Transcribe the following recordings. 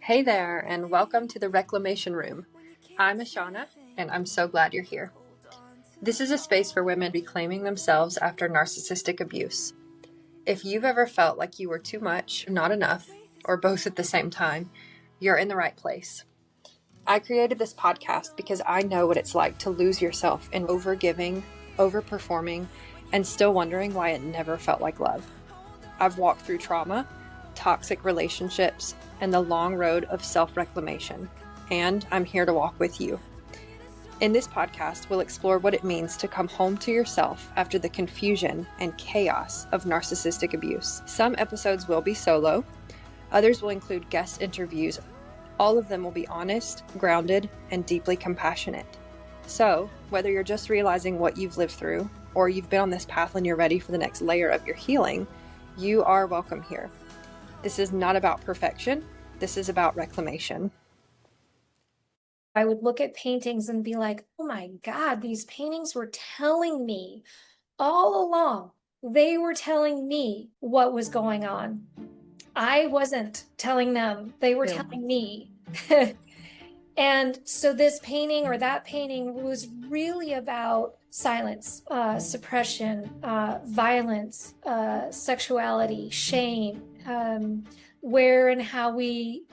Hey there, and welcome to the Reclamation Room. I'm Ashana, and I'm so glad you're here. This is a space for women reclaiming themselves after narcissistic abuse. If you've ever felt like you were too much, not enough, or both at the same time, you're in the right place. I created this podcast because I know what it's like to lose yourself in overgiving, overperforming, and still wondering why it never felt like love. I've walked through trauma, toxic relationships, and the long road of self-reclamation, and I'm here to walk with you. In this podcast, we'll explore what it means to come home to yourself after the confusion and chaos of narcissistic abuse. Some episodes will be solo, others will include guest interviews. All of them will be honest, grounded, and deeply compassionate. So, whether you're just realizing what you've lived through, or you've been on this path and you're ready for the next layer of your healing, you are welcome here. This is not about perfection. This is about reclamation. I would look at paintings and be like, oh my God, these paintings were telling me all along. They were telling me what was going on. I wasn't telling them, they were telling me. And so this painting or that painting was really about silence, suppression, violence, sexuality, shame, where and how we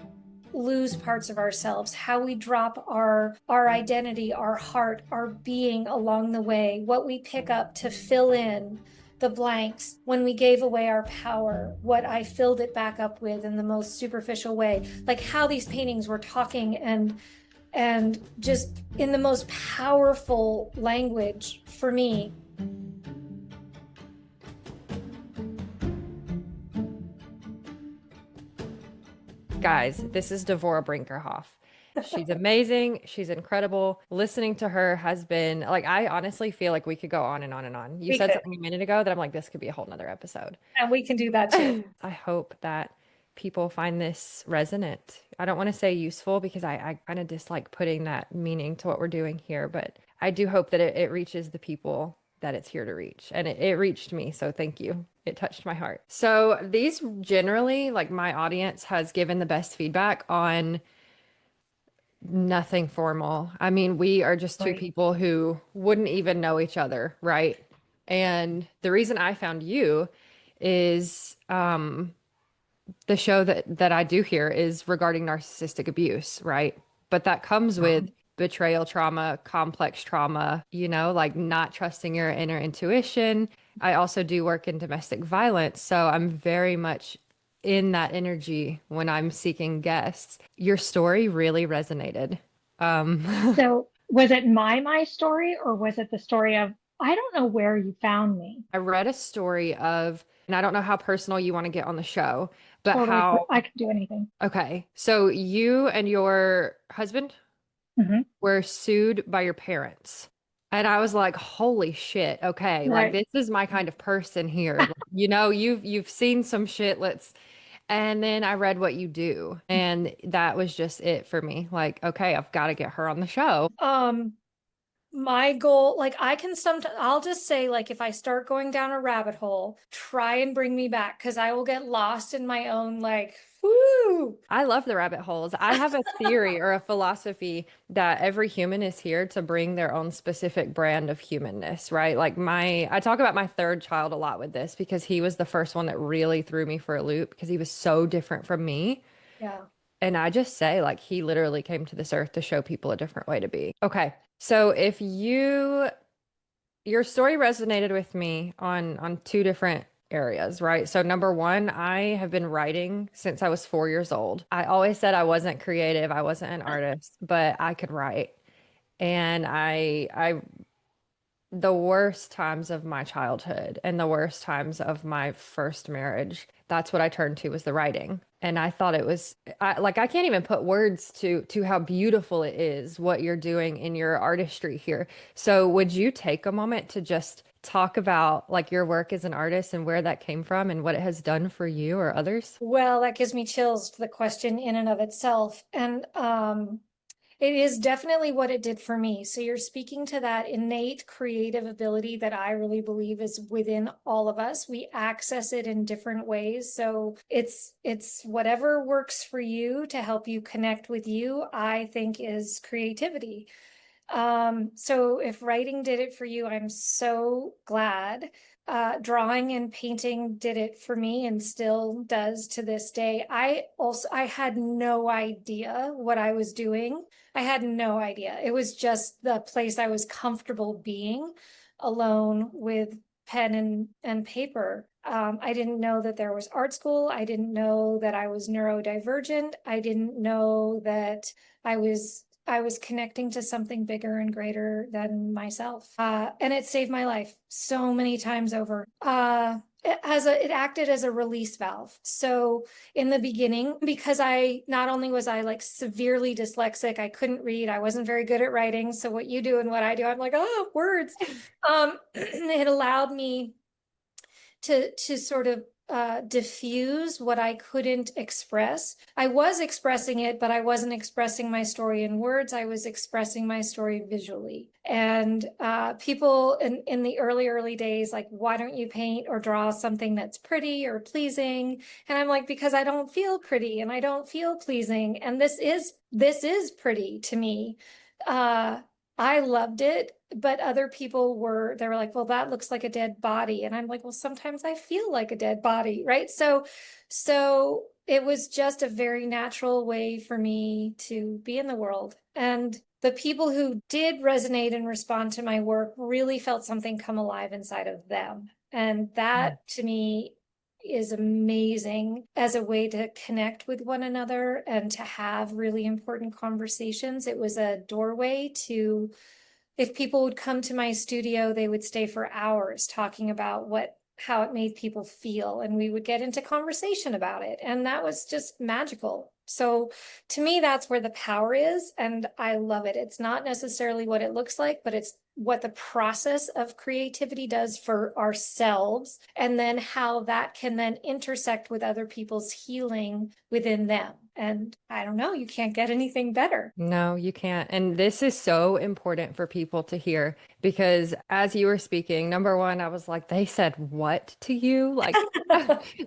lose parts of ourselves, how we drop our identity, our heart, our being along the way, what we pick up to fill in the blanks when we gave away our power, what I filled it back up with in the most superficial way, like how these paintings were talking and just in the most powerful language for me. Guys, this is Devorah Brinckerhoff. She's amazing. She's incredible. Listening to her has been like, I honestly feel like we could go on and on and on. You said something a minute ago that I'm like, this could be a whole nother episode. And we can do that too. I hope that people find this resonant. I don't want to say useful because I kind of dislike putting that meaning to what we're doing here, but I do hope that it reaches the people that it's here to reach. And it reached me. So thank you. It touched my heart. So these generally, like my audience has given the best feedback on nothing formal. I mean, we are just two people who wouldn't even know each other, right? And the reason I found you is the show that I do here is regarding narcissistic abuse, right? But that comes with betrayal trauma, complex trauma, like not trusting your inner intuition. I also do work in domestic violence, so I'm very much in that energy when I'm seeking guests. Your story really resonated. So was it my story, or was it the story of, I don't know where you found me? I read a story of, and I don't know how personal you want to get on the show, but Totally, how, I could do anything. okay, so you and your husband were sued by your parents. And I was like, holy shit, okay, like Right. this is my kind of person here. Like, you've seen some shit, and then I read what you do, and that was just it for me. Like, okay, I've got to get her on the show. My goal, like I can sometimes, I'll just say, like, if I start going down a rabbit hole, try and bring me back because I will get lost in my own, like, whoo. I love the rabbit holes. I have a theory or a philosophy that every human is here to bring their own specific brand of humanness, right? Like I talk about my third child a lot with this because he was the first one that really threw me for a loop because he was so different from me. Yeah. And I just say, like, he literally came to this earth to show people a different way to be. Okay. So if your story resonated with me on two different areas, right? So number one, I have been writing since I was 4 years old. I always said I wasn't creative, I wasn't an artist, but I could write. And I the worst times of my childhood and the worst times of my first marriage, that's what I turned to was the writing. And I thought it was I can't even put words to how beautiful it is what you're doing in your artistry here. So would you take a moment to just talk about like your work as an artist and where that came from and what it has done for you or others? Well, that gives me chills to the question in and of itself. And It is definitely what it did for me. So you're speaking to that innate creative ability that I really believe is within all of us. We access it in different ways. So it's whatever works for you to help you connect with you, I think is creativity. So if writing did it for you, I'm so glad. Drawing and painting did it for me and still does to this day. I had no idea what I was doing. I had no idea. It was just the place I was comfortable being alone with pen and paper. I didn't know that there was art school. I didn't know that I was neurodivergent. I didn't know that I was connecting to something bigger and greater than myself. And it saved my life so many times over. It acted as a release valve. So in the beginning, because not only was I like severely dyslexic, I couldn't read, I wasn't very good at writing. So what you do and what I do, I'm like, oh, words. It allowed me to sort of diffuse what I couldn't express. I was expressing it, but I wasn't expressing my story in words. I was expressing my story visually. And people in the early days, like, why don't you paint or draw something that's pretty or pleasing? And I'm like, because I don't feel pretty and I don't feel pleasing. And this is pretty to me. I loved it, but other people they were like, well, that looks like a dead body. And I'm like, well, sometimes I feel like a dead body, right? So it was just a very natural way for me to be in the world. And the people who did resonate and respond to my work really felt something come alive inside of them. And that to me is amazing as a way to connect with one another and to have really important conversations. It was a doorway to, if people would come to my studio, they would stay for hours talking about how it made people feel, and we would get into conversation about it, and that was just magical. So to me, that's where the power is, and I love it. It's not necessarily what it looks like, but it's what the process of creativity does for ourselves, and then how that can then intersect with other people's healing within them. And I don't know, you can't get anything better. No, you can't. And this is so important for people to hear because as you were speaking, number one, I was like, they said what to you? Like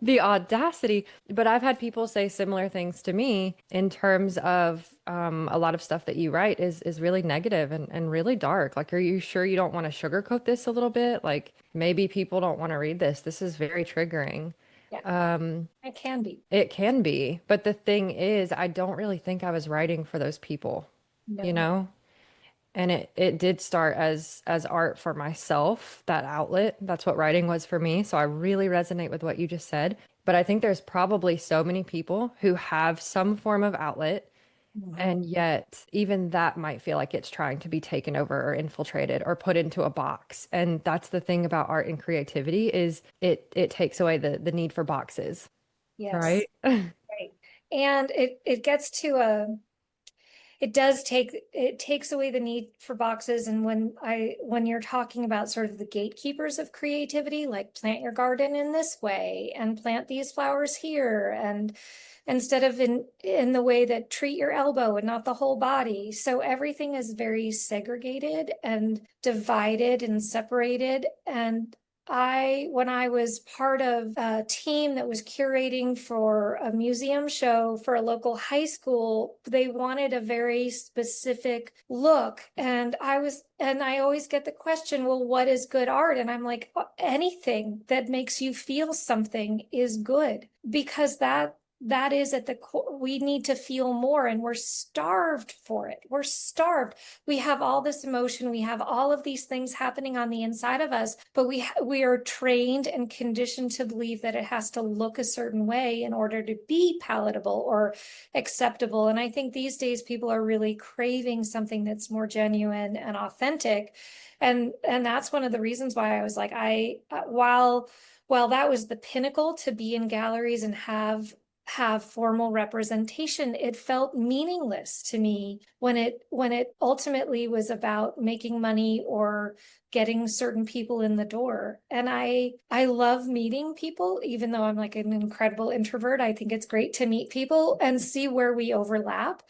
the audacity. But I've had people say similar things to me in terms of a lot of stuff that you write is really negative and really dark. Like, are you sure you don't want to sugarcoat this a little bit? Like, maybe people don't want to read this. This is very triggering. Yeah, it can be. It can be, but the thing is, I don't really think I was writing for those people, you No. know? And it did start as art for myself, that outlet. That's what writing was for me. So I really resonate with what you just said. But I think there's probably so many people who have some form of outlet, and yet even that might feel like it's trying to be taken over or infiltrated or put into a box. And that's the thing about art and creativity is it takes away the need for boxes. Yes. Right? Right. And it gets to it takes away the need for boxes. And when you're talking about sort of the gatekeepers of creativity, like plant your garden in this way and plant these flowers here, and instead of in the way that treat your elbow and not the whole body. So everything is very segregated and divided and separated. And when I was part of a team that was curating for a museum show for a local high school, they wanted a very specific look. And I always get the question, well, what is good art? And I'm like, anything that makes you feel something is good, because that is at the core. We need to feel more, and we're starved for it. We're starved. We have all this emotion. We have all of these things happening on the inside of us, but we are trained and conditioned to believe that it has to look a certain way in order to be palatable or acceptable. And I think these days people are really craving something that's more genuine and authentic. And that's one of the reasons why I was like, while that was the pinnacle to be in galleries and have have formal representation, it felt meaningless to me when it ultimately was about making money or getting certain people in the door. And I love meeting people, even though I'm like an incredible introvert. I think it's great to meet people and see where we overlap.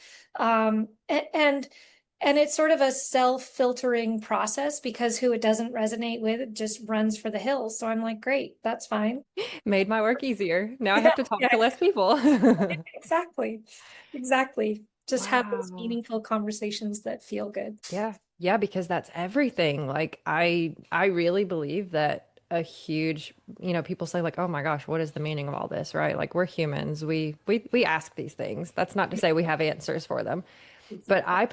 And it's sort of a self-filtering process, because who it doesn't resonate with just runs for the hills. So I'm like, great, that's fine. Made my work easier. Now I Yeah, have to talk yeah, to less people. exactly. Exactly. Just have those Wow. meaningful conversations that feel good. Yeah. Yeah, because that's everything. Like I really believe that a huge, people say like, "Oh my gosh, what is the meaning of all this?" Right? Like we're humans. We ask these things. That's not to say we have answers for them. But Exactly. I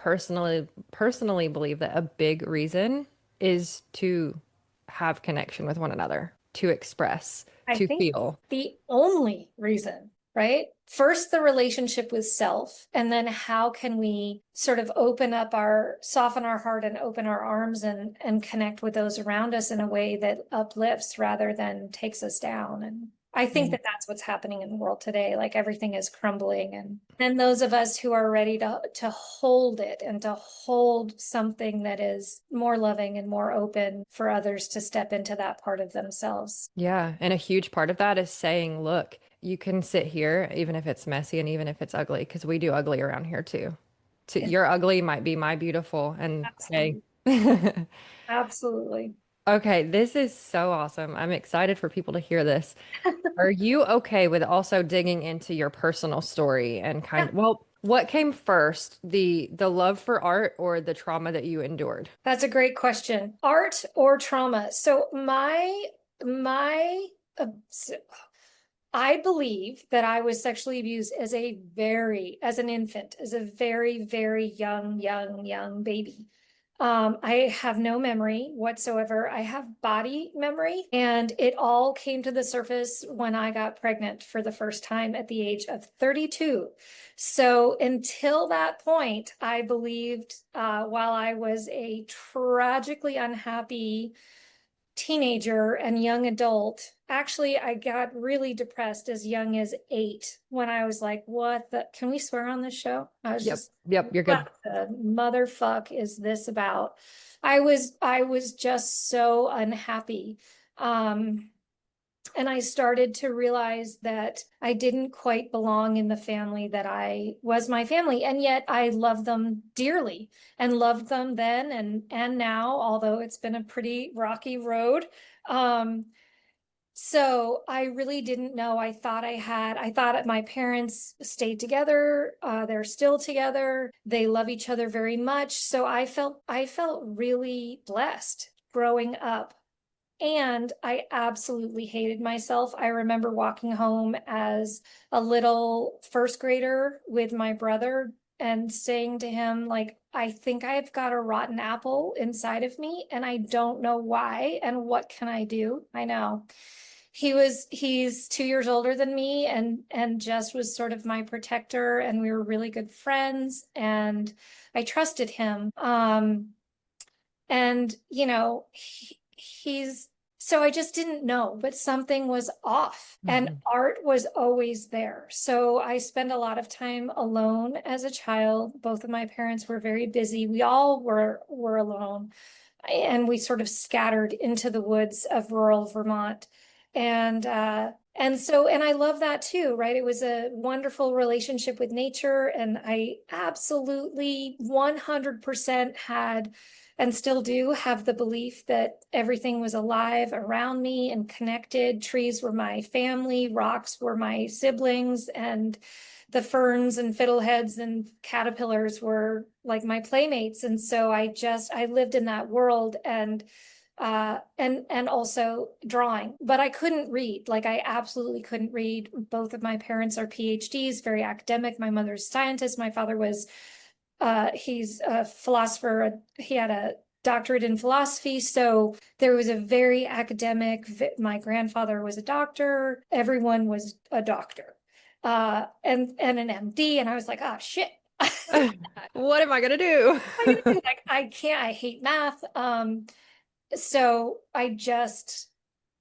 personally believe that a big reason is to have connection with one another, to express, I to think feel. the only reason, right? First, the relationship with self, and then how can we sort of soften our heart and open our arms and connect with those around us in a way that uplifts rather than takes us down. And I think Yeah. that that's what's happening in the world today. Like everything is crumbling, and then those of us who are ready to hold it and to hold something that is more loving and more open for others to step into that part of themselves. Yeah. And a huge part of that is saying, look, you can sit here even if it's messy and even if it's ugly, because we do ugly around here too. Your ugly might be my beautiful. And hey. Absolutely. Absolutely. Okay, this is so awesome. I'm excited for people to hear this. Are you okay with also digging into your personal story and Yeah, well, what came first, the love for art or the trauma that you endured? that's a great question. Art or trauma? So my so I believe that I was sexually abused as an infant, as a very, very young baby. I have no memory whatsoever. I have body memory, and it all came to the surface when I got pregnant for the first time at the age of 32. So until that point, I believed, while I was a tragically unhappy teenager and young adult. Actually, I got really depressed as young as 8 when I was like, what the, can we swear on this show? I was Yep. just, Yep, you're good. what the motherfuck is this about? I was just so unhappy. Um, and I started to realize that I didn't quite belong in the family that I was my family. And yet I love them dearly and loved them then and now, although it's been a pretty rocky road. Um, so I really didn't know. I thought my parents stayed together. They're still together. They love each other very much. So I felt really blessed growing up, and I absolutely hated myself. I remember walking home as a little first grader with my brother and saying to him, like, I think I've got a rotten apple inside of me and I don't know why. And what can I do? I know. He's 2 years older than me, and just was sort of my protector, and we were really good friends, and I trusted him. And he's so I just didn't know, but something was off, and Mhm. art was always there. So I spent a lot of time alone as a child. Both of my parents were very busy. We all were alone, and we sort of scattered into the woods of rural Vermont. And I love that too, right? It was a wonderful relationship with nature, and I absolutely 100% had and still do have the belief that everything was alive around me and connected. Trees were my family, rocks were my siblings, and the ferns and fiddleheads and caterpillars were like my playmates. And so I lived in that world, and also drawing, but I couldn't read. Like I absolutely couldn't read. Both of my parents are PhDs, very academic. My mother's a scientist. My father was he's a philosopher. He had a doctorate in philosophy. So there was a very academic, my grandfather was a doctor. Everyone was a doctor, and an MD. And I was like, oh shit. What am I gonna do? Like, I can't, I hate math. So I just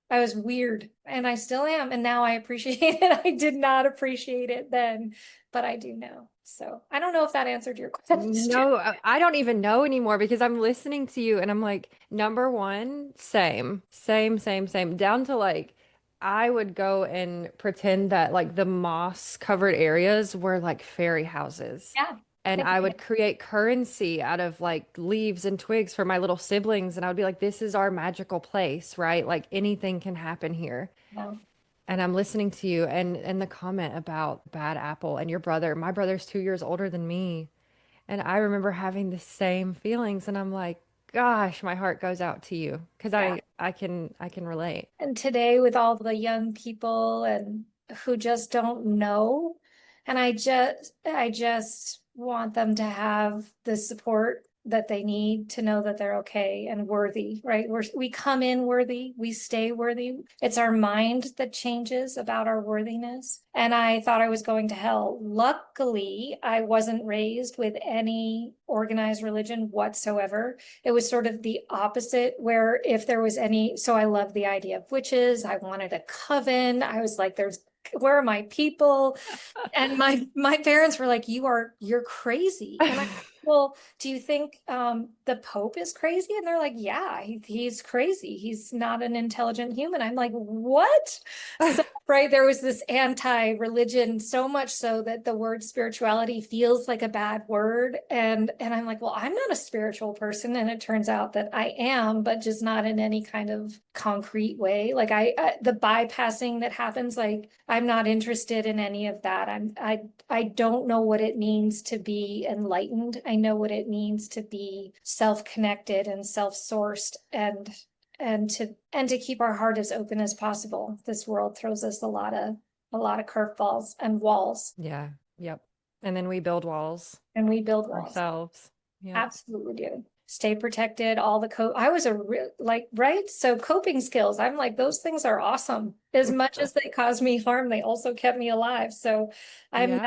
I was weird, and I still am. And now I appreciate it. I did not appreciate it then, but I do now. So I don't know if that answered your question. No, I don't even know anymore because I'm listening to you and I'm like, number one, same, down to like, I would go and pretend that like the moss covered areas were like fairy houses. Yeah. And I would create currency out of like leaves and twigs for my little siblings. And I would be like, this is our magical place, right? Like anything can happen here. No. And I'm listening to you and the comment about bad apple and your brother. My brother's 2 years older than me. And I remember having the same feelings. And I'm like, gosh, my heart goes out to you because Yeah. I can relate. And today with all the young people and who just don't know, and I just want them to have the support that they need to know that they're okay and worthy, right? We come in worthy, we stay worthy. It's our mind that changes about our worthiness. And I thought I was going to hell. Luckily, I wasn't raised with any organized religion whatsoever. It was sort of the opposite, where if there was any, so I love the idea of witches. I wanted a coven. I was like, where are my people? And my parents were like, you're crazy. And well, do you think the Pope is crazy? And they're like, yeah, he's crazy. He's not an intelligent human. I'm like, what? So, right, there was this anti-religion, so much so that the word spirituality feels like a bad word. And I'm like, well, I'm not a spiritual person. And it turns out that I am, but just not in any kind of concrete way. Like the bypassing that happens, like I'm not interested in any of that. I don't know what it means to be enlightened. I know what it means to be self-connected and self-sourced and to keep our heart as open as possible. This world throws us a lot of curveballs and walls. Yeah. Yep. And then we build walls And we build walls. ourselves. Yeah. Absolutely do. Stay protected, all the I was right? So coping skills, I'm like, those things are awesome. As much as they caused me harm, they also kept me alive. So I'm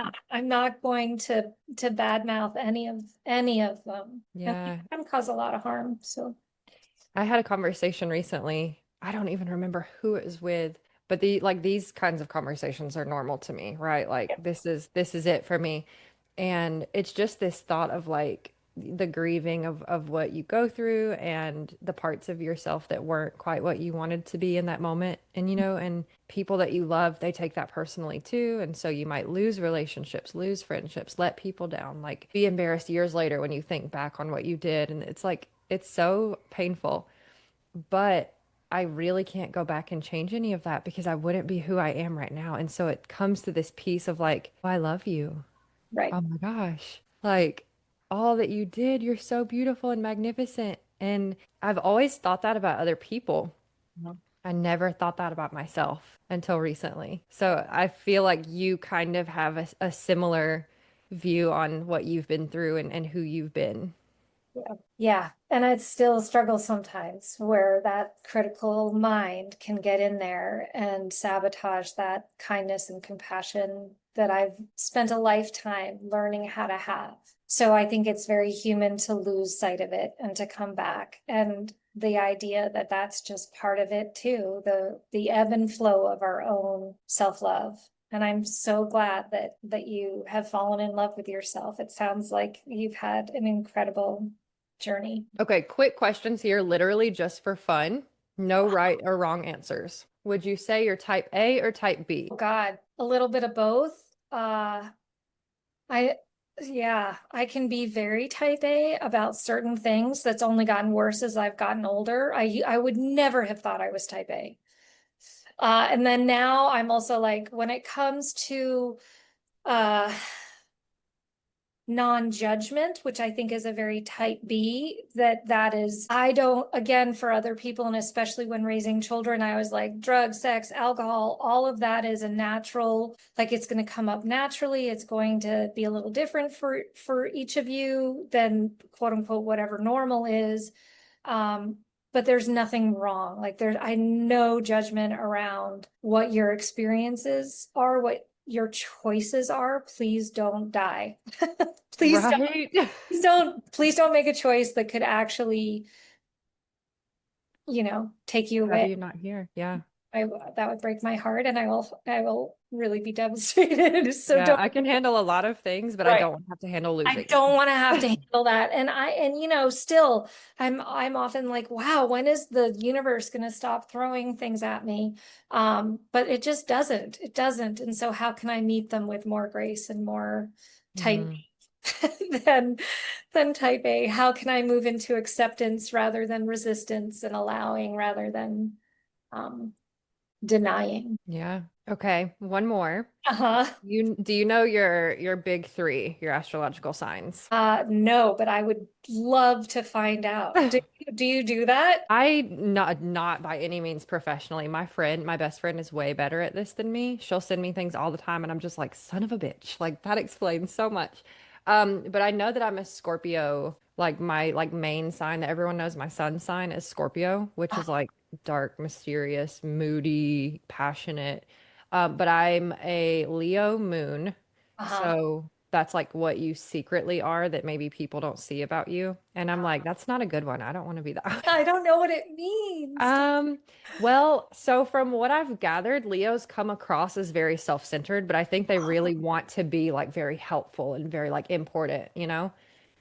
not going to badmouth any of them. And they Yeah. can cause a lot of harm. So I had a conversation recently. I don't even remember who it was with, but these kinds of conversations are normal to me, right? Like this is it for me. And it's just this thought of like the grieving of what you go through and the parts of yourself that weren't quite what you wanted to be in that moment. And and people that you love, they take that personally too. And so you might lose relationships, lose friendships, let people down, like be embarrassed years later when you think back on what you did. And it's like it's so painful. But I really can't go back and change any of that because I wouldn't be who I am right now. And so it comes to this piece of like, oh, I love you. right. Oh my gosh. Like all that you did, you're so beautiful and magnificent. And I've always thought that about other people. Mhm. I never thought that about myself until recently. So I feel like you kind of have a similar view on what you've been through and who you've been. Yeah. And it's still a struggle sometimes where that critical mind can get in there and sabotage that kindness and compassion that I've spent a lifetime learning how to have. So I think it's very human to lose sight of it and to come back. And the idea that that's just part of it too, the ebb and flow of our own self-love. And I'm so glad that you have fallen in love with yourself. It sounds like you've had an incredible journey. Okay, quick questions here, literally just for fun. No right or wrong answers. Would you say you're type A or type B? Oh God, a little bit of both. I yeah, I can be very type A about certain things. That's only gotten worse as I've gotten older. I would never have thought I was type A. And then now I'm also like, when it comes to uh non-judgment, which I think is a very type B, that is, I don't, again, for other people, and especially when raising children, I was like, drugs, sex, alcohol, all of that is a natural, like it's going to come up naturally. It's going to be a little different for each of you than quote unquote whatever normal is. But there's nothing wrong. Like I no judgment around what your experiences are, what your choices are. Please don't die. Please don't, Right? please don't make a choice that could actually, take you Have away. you not here? Yeah. that would break my heart, and I will really be devastated. So Yeah, don't. I can handle a lot of things, but I Right. don't have to handle I losing don't you. want to have to handle that. And still I'm often like, wow, when is the universe going to stop throwing things at me? But it just doesn't. It doesn't. And so how can I meet them with more grace and more type Mhm. than type A? How can I move into acceptance rather than resistance, and allowing rather than um denying? Yeah. Okay. One more. Uh-huh. Do you know your big three, your astrological signs? No, but I would love to find out. Do you do that? I not by any means professionally. My best friend is way better at this than me. She'll send me things all the time and I'm just like, son of a bitch. Like that explains so much. But I know that I'm a Scorpio. Like my like main sign that everyone knows my sun sign is Scorpio, which is like dark, mysterious, moody, passionate. But I'm a Leo moon. Uh-huh. So that's like what you secretly are that maybe people don't see about you. And I'm like, that's not a good one. I don't want to be that. I don't know what it means. Um, well, so from what I've gathered, Leos come across as very self-centered, but I think they really want to be like very helpful and very like important, you know?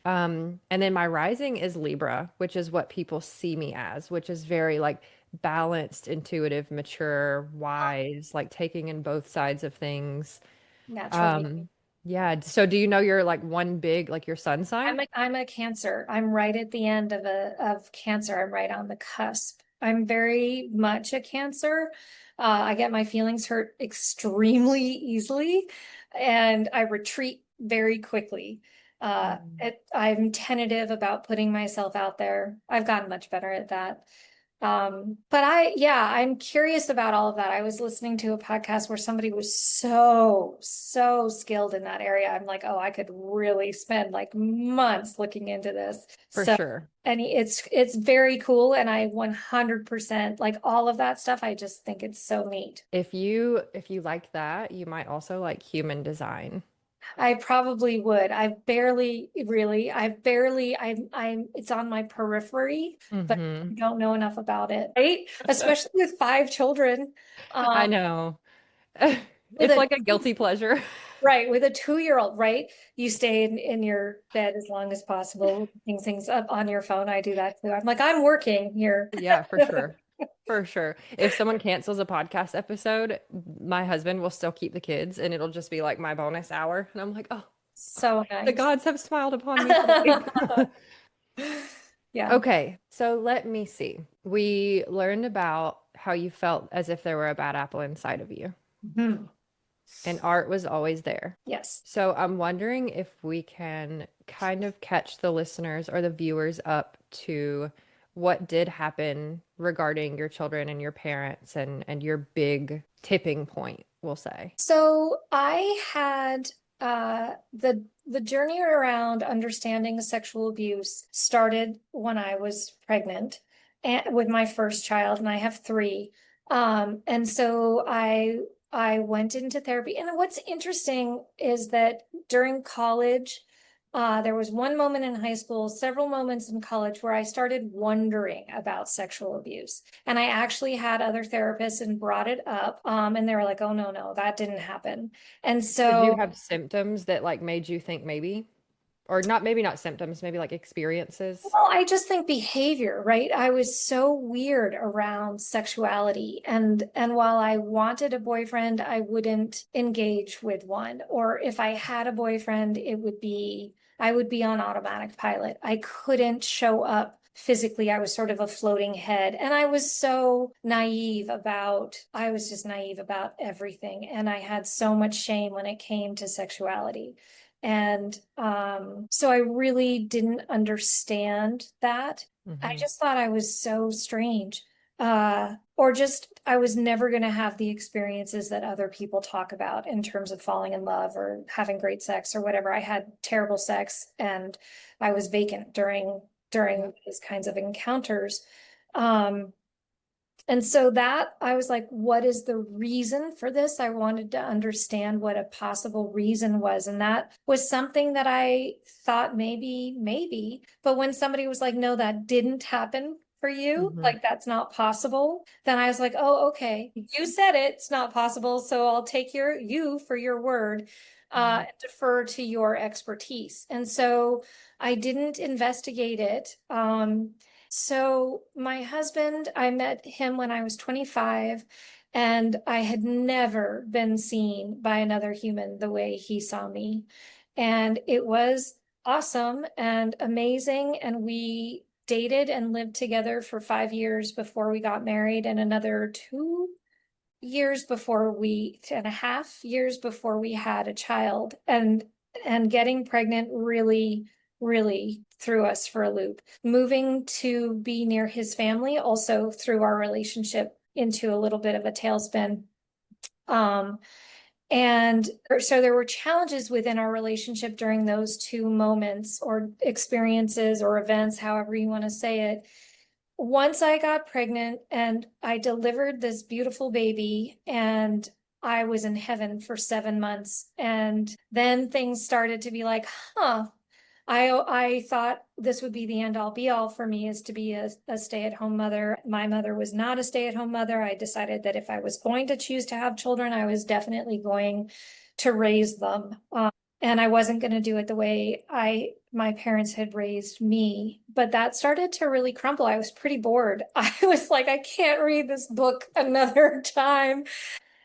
And then my rising is Libra, which is what people see me as, which is very like balanced, intuitive, mature, wise, like taking in both sides of things. Naturally. Um, yeah. So do you know your like one big, like your sun sign? I'm a Cancer. I'm right at the end of Cancer. I'm right on the cusp. I'm very much a Cancer. I get my feelings hurt extremely easily, and I retreat very quickly. Mm. I'm tentative about putting myself out there. I've gotten much better at that. But I'm curious about all of that. I was listening to a podcast where somebody was so skilled in that area. I'm like, oh, I could really spend like months looking into this. For So, sure. and it's very cool. And I 100% like all of that stuff. I just think it's so neat. If you like that, you might also like human design. I probably would. It's on my periphery, but Hmm. I don't know enough about it, right? Especially with 5 children. I Um, know. with It's a like a guilty pleasure. right, with a 2-year-old, right? You stay in your bed as long as possible, looking things up on your phone. I do that too. I'm like, I'm working here. Yeah, for sure. For sure. If someone cancels a podcast episode, my husband will still keep the kids and it'll just be like my bonus hour. And I'm like, oh, So the nice. gods have smiled upon me today. Yeah. Okay, so let me see. We learned about how you felt as if there were a bad apple inside of you, Mhm. and art was always there. Yes. So I'm wondering if we can kind of catch the listeners or the viewers up to what did happen regarding your children and your parents and your big tipping point, we'll say. So I had the journey around understanding sexual abuse started when I was pregnant and with my first child, and I have three. And so I went into therapy. And what's interesting is that during college, there was one moment in high school, several moments in college where I started wondering about sexual abuse. And I actually had other therapists and brought it up. And they were like, oh, no, no, that didn't happen. And Did you so, have symptoms that like made you think maybe, or not, maybe not symptoms, maybe like experiences? well, I just think behavior, right? I was so weird around sexuality. And while I wanted a boyfriend, I wouldn't engage with one. Or if I had a boyfriend, I would be on automatic pilot. I couldn't show up physically. I was sort of a floating head. And I was just naive about everything. And I had so much shame when it came to sexuality. And so I really didn't understand that. I Hmm. just thought I was so strange. Or just I was never going to have the experiences that other people talk about in terms of falling in love or having great sex or whatever. I had terrible sex and I was vacant during Yep. these kinds of encounters. Um, and so that I was like, what is the reason for this? I wanted to understand what a possible reason was. And that was something that I thought maybe. But when somebody was like, no, that didn't happen for you. Mhm. Like, that's not possible. Then I was like, oh, okay, you said it's not possible, so I'll take you for your word, and defer to your expertise. And so I didn't investigate it. So my husband, I met him when I was 25, and I had never been seen by another human the way he saw me. And it was awesome and amazing. And we dated and lived together for 5 years before we got married, and another 2 years before 2.5 years before we had a child. And getting pregnant really threw us for a loop. Moving to be near his family also threw our relationship into a little bit of a tailspin. And so there were challenges within our relationship during those 2 moments or experiences or events, however you want to say it. Once I got pregnant and I delivered this beautiful baby, and I was in heaven for 7 months. And then things started to be like, huh, I thought this would be the end all be all for me, is to be a stay-at-home mother. My mother was not a stay-at-home mother. I decided that if I was going to choose to have children, I was definitely going to raise them. And I wasn't going to do it the way my parents had raised me. But that started to really crumble. I was pretty bored. I was like, I can't read this book another time.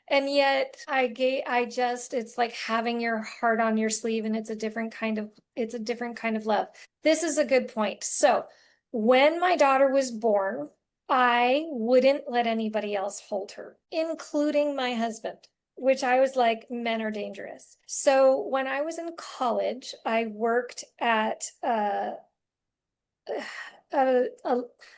And yet it's like having your heart on your sleeve, and it's a different kind of love. This is a good point. So when my daughter was born, I wouldn't let anybody else hold her, including my husband, which I was like, men are dangerous. So when I was in college, I worked at a, a,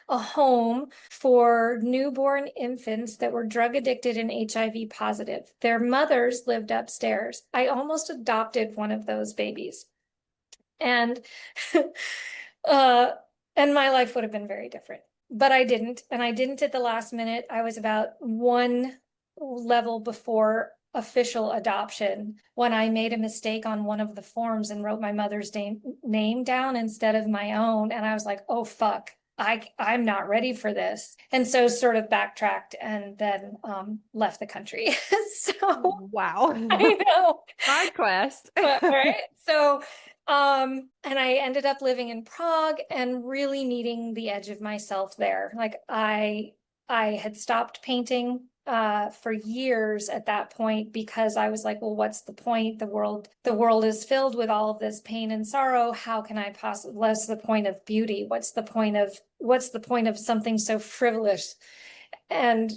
a home for newborn infants that were drug addicted and HIV positive. Their mothers lived upstairs. I almost adopted one of those babies. And uh, and my life would have been very different. But I didn't. And I didn't at the last minute. I was about one level before official adoption when I made a mistake on one of the forms and wrote my mother's name down instead of my own. And I was like, oh, fuck. I'm not ready for this. And so sort of backtracked and then left the country. So Wow. I know. Side quest. All right. So and I ended up living in Prague and really needing the edge of myself there. Like I had stopped painting for years at that point, because I was like, well, what's the point? The world is filled with all of this pain and sorrow. How can I possibly, what's the point of beauty? What's the point of something so frivolous? And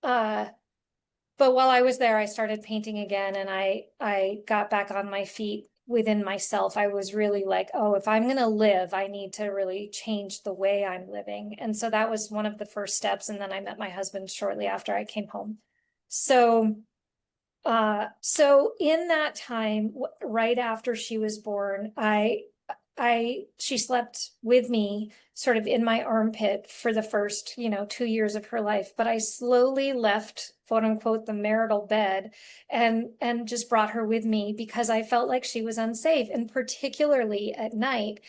but while I was there, I started painting again, and I got back on my feet within myself. I was really like, oh, if I'm going to live, I need to really change the way I'm living. And so that was one of the first steps. And then I met my husband shortly after I came home. So in that time, right after she was born, she slept with me sort of in my armpit for the first, 2 years of her life. But I slowly left, quote unquote, the marital bed and just brought her with me because I felt like she was unsafe, and particularly at night.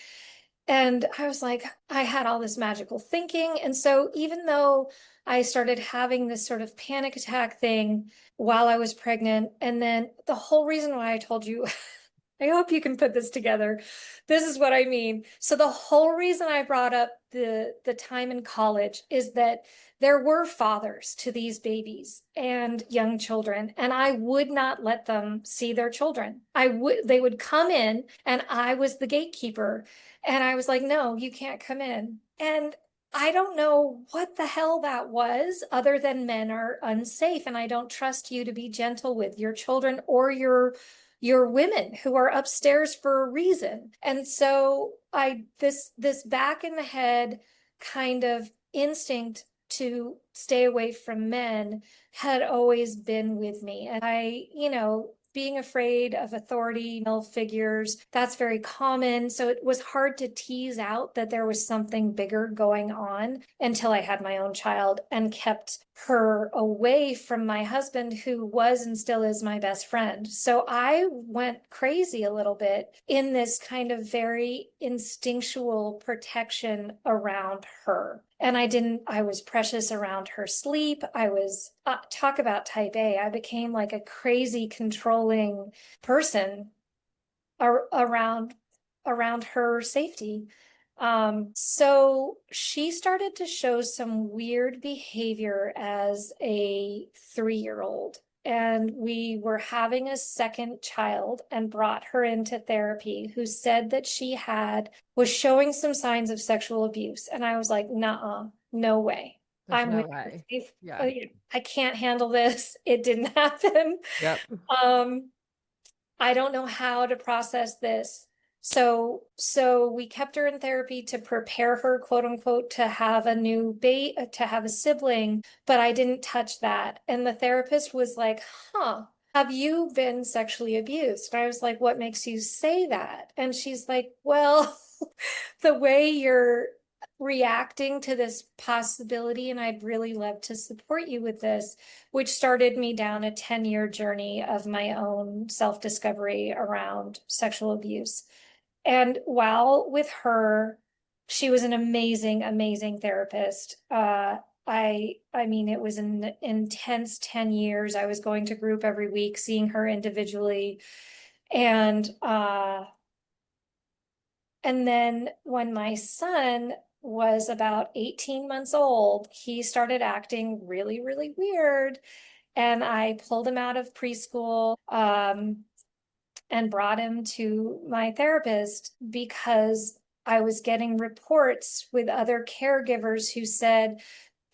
And I was like, I had all this magical thinking. And so even though I started having this sort of panic attack thing while I was pregnant, and then the whole reason why I told you, I hope you can put this together. This is what I mean. So the whole reason I brought up the time in college is that there were fathers to these babies and young children, and I would not let them see their children. They would come in, and I was the gatekeeper. And I was like, no, you can't come in. And I don't know what the hell that was, other than men are unsafe, and I don't trust you to be gentle with your children or your women who are upstairs for a reason. And so this back in the head kind of instinct to stay away from men had always been with me. And being afraid of authority, male figures, that's very common. So it was hard to tease out that there was something bigger going on until I had my own child and kept her away from my husband, who was and still is my best friend. So I went crazy a little bit in this kind of very instinctual protection around her. And I was precious around her sleep. I was, talk about type A. I became like a crazy controlling person around her safety. So she started to show some weird behavior as a 3-year-old. And we were having a second child and brought her into therapy, who said that was showing some signs of sexual abuse. And I was like, nah, no way. There's I'm no with way. you. Yeah. I can't handle this. It didn't happen. Yep. I don't know how to process this. So we kept her in therapy to prepare her, quote unquote, to have to have a sibling, but I didn't touch that. And the therapist was like, huh, have you been sexually abused? And I was like, what makes you say that? And she's like, well, the way you're reacting to this possibility, and I'd really love to support you with this, which started me down a 10-year journey of my own self-discovery around sexual abuse. And while with her, she was an amazing, amazing therapist. I mean, it was an intense 10 years. I was going to group every week, seeing her individually. And then when my son was about 18 months old, he started acting really, really weird. And I pulled him out of preschool, and brought him to my therapist because I was getting reports with other caregivers who said,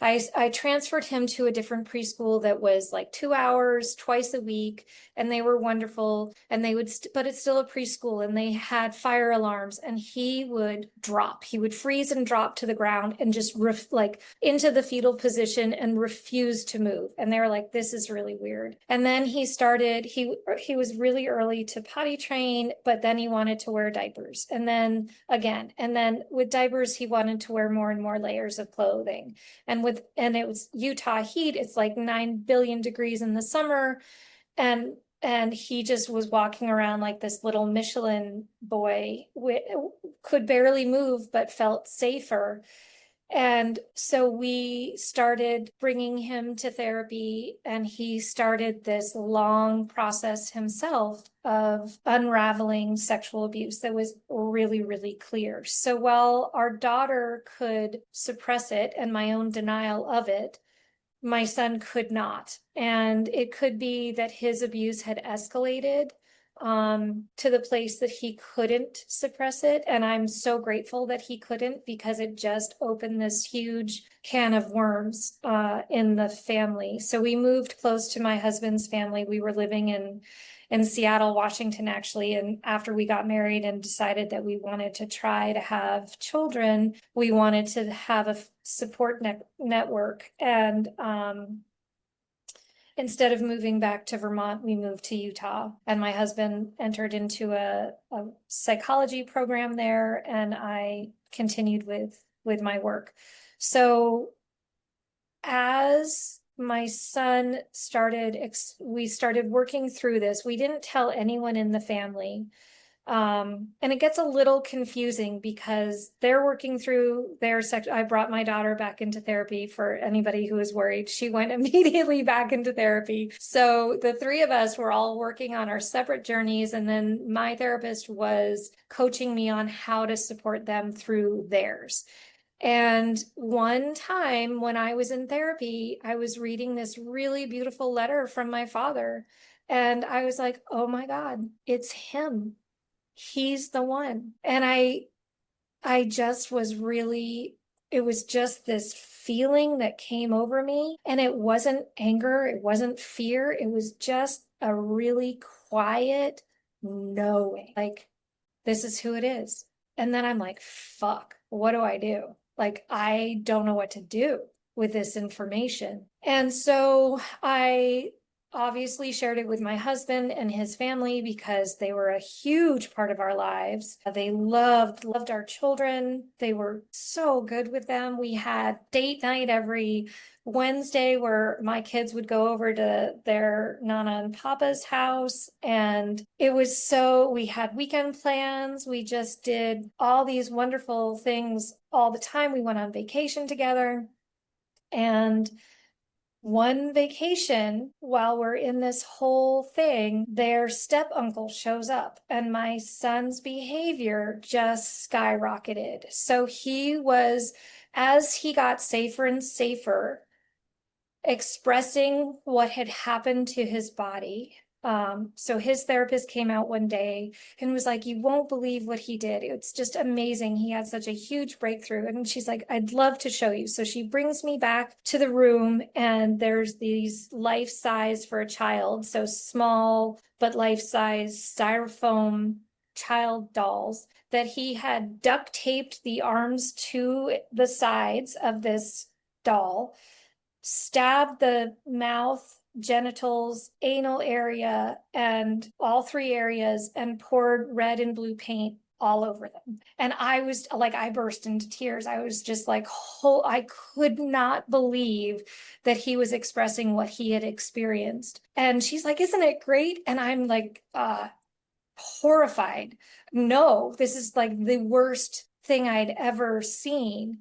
I transferred him to a different preschool that was like 2 hours twice a week, and they were wonderful. And they would, but it's still a preschool, and they had fire alarms, and he would drop. He would freeze and drop to the ground and just like into the fetal position and refuse to move. And they were like, "This is really weird." And then he started. He was really early to potty train, but then he wanted to wear diapers, and then again, and then with diapers, he wanted to wear more and more layers of clothing. And it was Utah heat. It's like 9 billion degrees in the summer. And he just was walking around like this little Michelin boy, could barely move, but felt safer. And so we started bringing him to therapy, and he started this long process himself of unraveling sexual abuse that was really, really clear. So while our daughter could suppress it and my own denial of it, my son could not. And it could be that his abuse had escalated to the place that he couldn't suppress it. And I'm so grateful that he couldn't, because it just opened this huge can of worms in the family. So we moved close to my husband's family. We were living in Seattle, Washington, actually. And after we got married and decided that we wanted to try to have children, we wanted to have a support network. And instead of moving back to Vermont, we moved to Utah. And my husband entered into a psychology program there, and I continued with my work. So as my son we started working through this. We didn't tell anyone in the family. And it gets a little confusing because they're working through their I brought my daughter back into therapy. For anybody who is worried, she went immediately back into therapy. So the three of us were all working on our separate journeys. And then my therapist was coaching me on how to support them through theirs. And one time when I was in therapy, I was reading this really beautiful letter from my father. And I was like, oh my God, it's him. He's the one. And I just was really, it was just this feeling that came over me. And it wasn't anger, it wasn't fear, it was just a really quiet knowing, like, this is who it is. And then I'm like, fuck, what do I do? Like, I don't know what to do with this information. And so obviously shared it with my husband and his family because they were a huge part of our lives. They loved our children. They were so good with them. We had date night every Wednesday where my kids would go over to their Nana and Papa's house. And it was we had weekend plans. We just did all these wonderful things all the time. We went on vacation together. And one vacation, while we're in this whole thing, their step uncle shows up and my son's behavior just skyrocketed. So as he got safer and safer, expressing what had happened to his body. So his therapist came out one day and was like, you won't believe what he did. It's just amazing. He had such a huge breakthrough. And she's like, I'd love to show you. So she brings me back to the room and there's these life size for a child. So small, but life size styrofoam child dolls that he had duct taped the arms to the sides of this doll, stabbed the mouth, genitals, anal area, and all three areas, and poured red and blue paint all over them. And I was like, I burst into tears. I was just like, I could not believe that he was expressing what he had experienced. And she's like, isn't it great? And I'm like, horrified. No, this is like the worst thing I'd ever seen.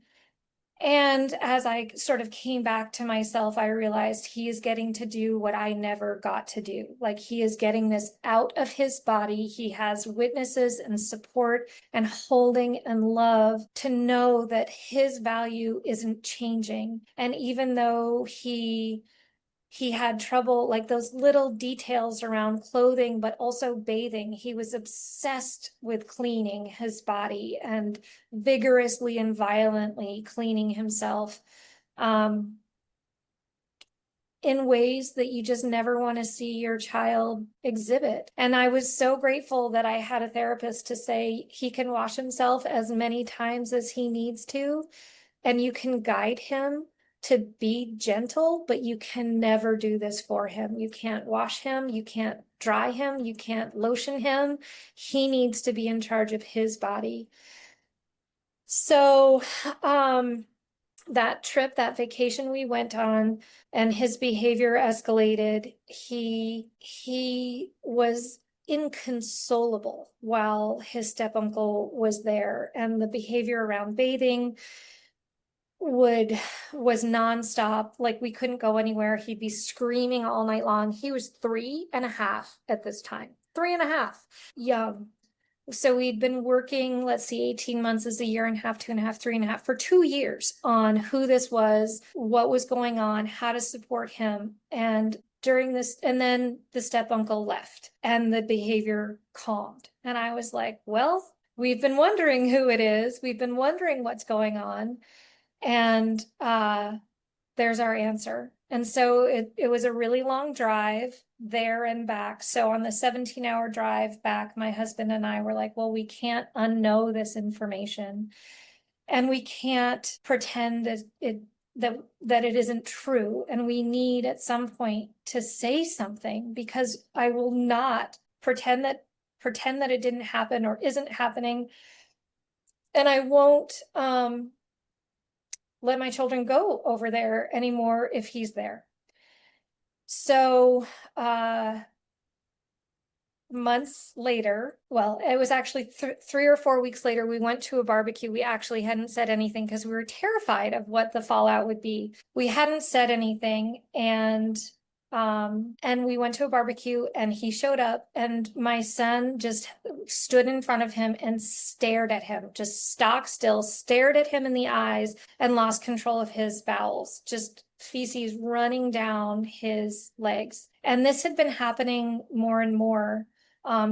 And as I sort of came back to myself, I realized he is getting to do what I never got to do. Like he is getting this out of his body. He has witnesses and support and holding and love to know that his value isn't changing. And even though he had trouble, like those little details around clothing, but also bathing. He was obsessed with cleaning his body and vigorously and violently cleaning himself in ways that you just never want to see your child exhibit. And I was so grateful that I had a therapist to say he can wash himself as many times as he needs to, and you can guide him to be gentle, but you can never do this for him. You can't wash him. You can't dry him. You can't lotion him. He needs to be in charge of his body. So, that trip, that vacation we went on, and his behavior escalated. He was inconsolable while his step-uncle was there, and the behavior around bathing was nonstop. Like we couldn't go anywhere. He'd be screaming all night long. He was 3.5 at this time, 3.5, young. So we'd been working, let's see, 18 months is a year and a half, 2.5, 3.5, for 2 years on who this was, what was going on, how to support him. And during this, and then the step uncle left and the behavior calmed. And I was like, well, we've been wondering who it is. We've been wondering what's going on. And there's our answer. And so it was a really long drive there and back. So on the 17-hour drive back, my husband and I were like, well, we can't unknow this information. And we can't pretend that it isn't true. And we need at some point to say something, because I will not pretend that it didn't happen or isn't happening. And I won't let my children go over there anymore if he's there. So months later, well, it was actually 3 or 4 weeks later, we went to a barbecue. We actually hadn't said anything because we were terrified of what the fallout would be. We hadn't said anything, and we went to a barbecue and he showed up, and my son just stood in front of him and stared at him, just stock still, stared at him in the eyes and lost control of his bowels, just feces running down his legs. And this had been happening more and more.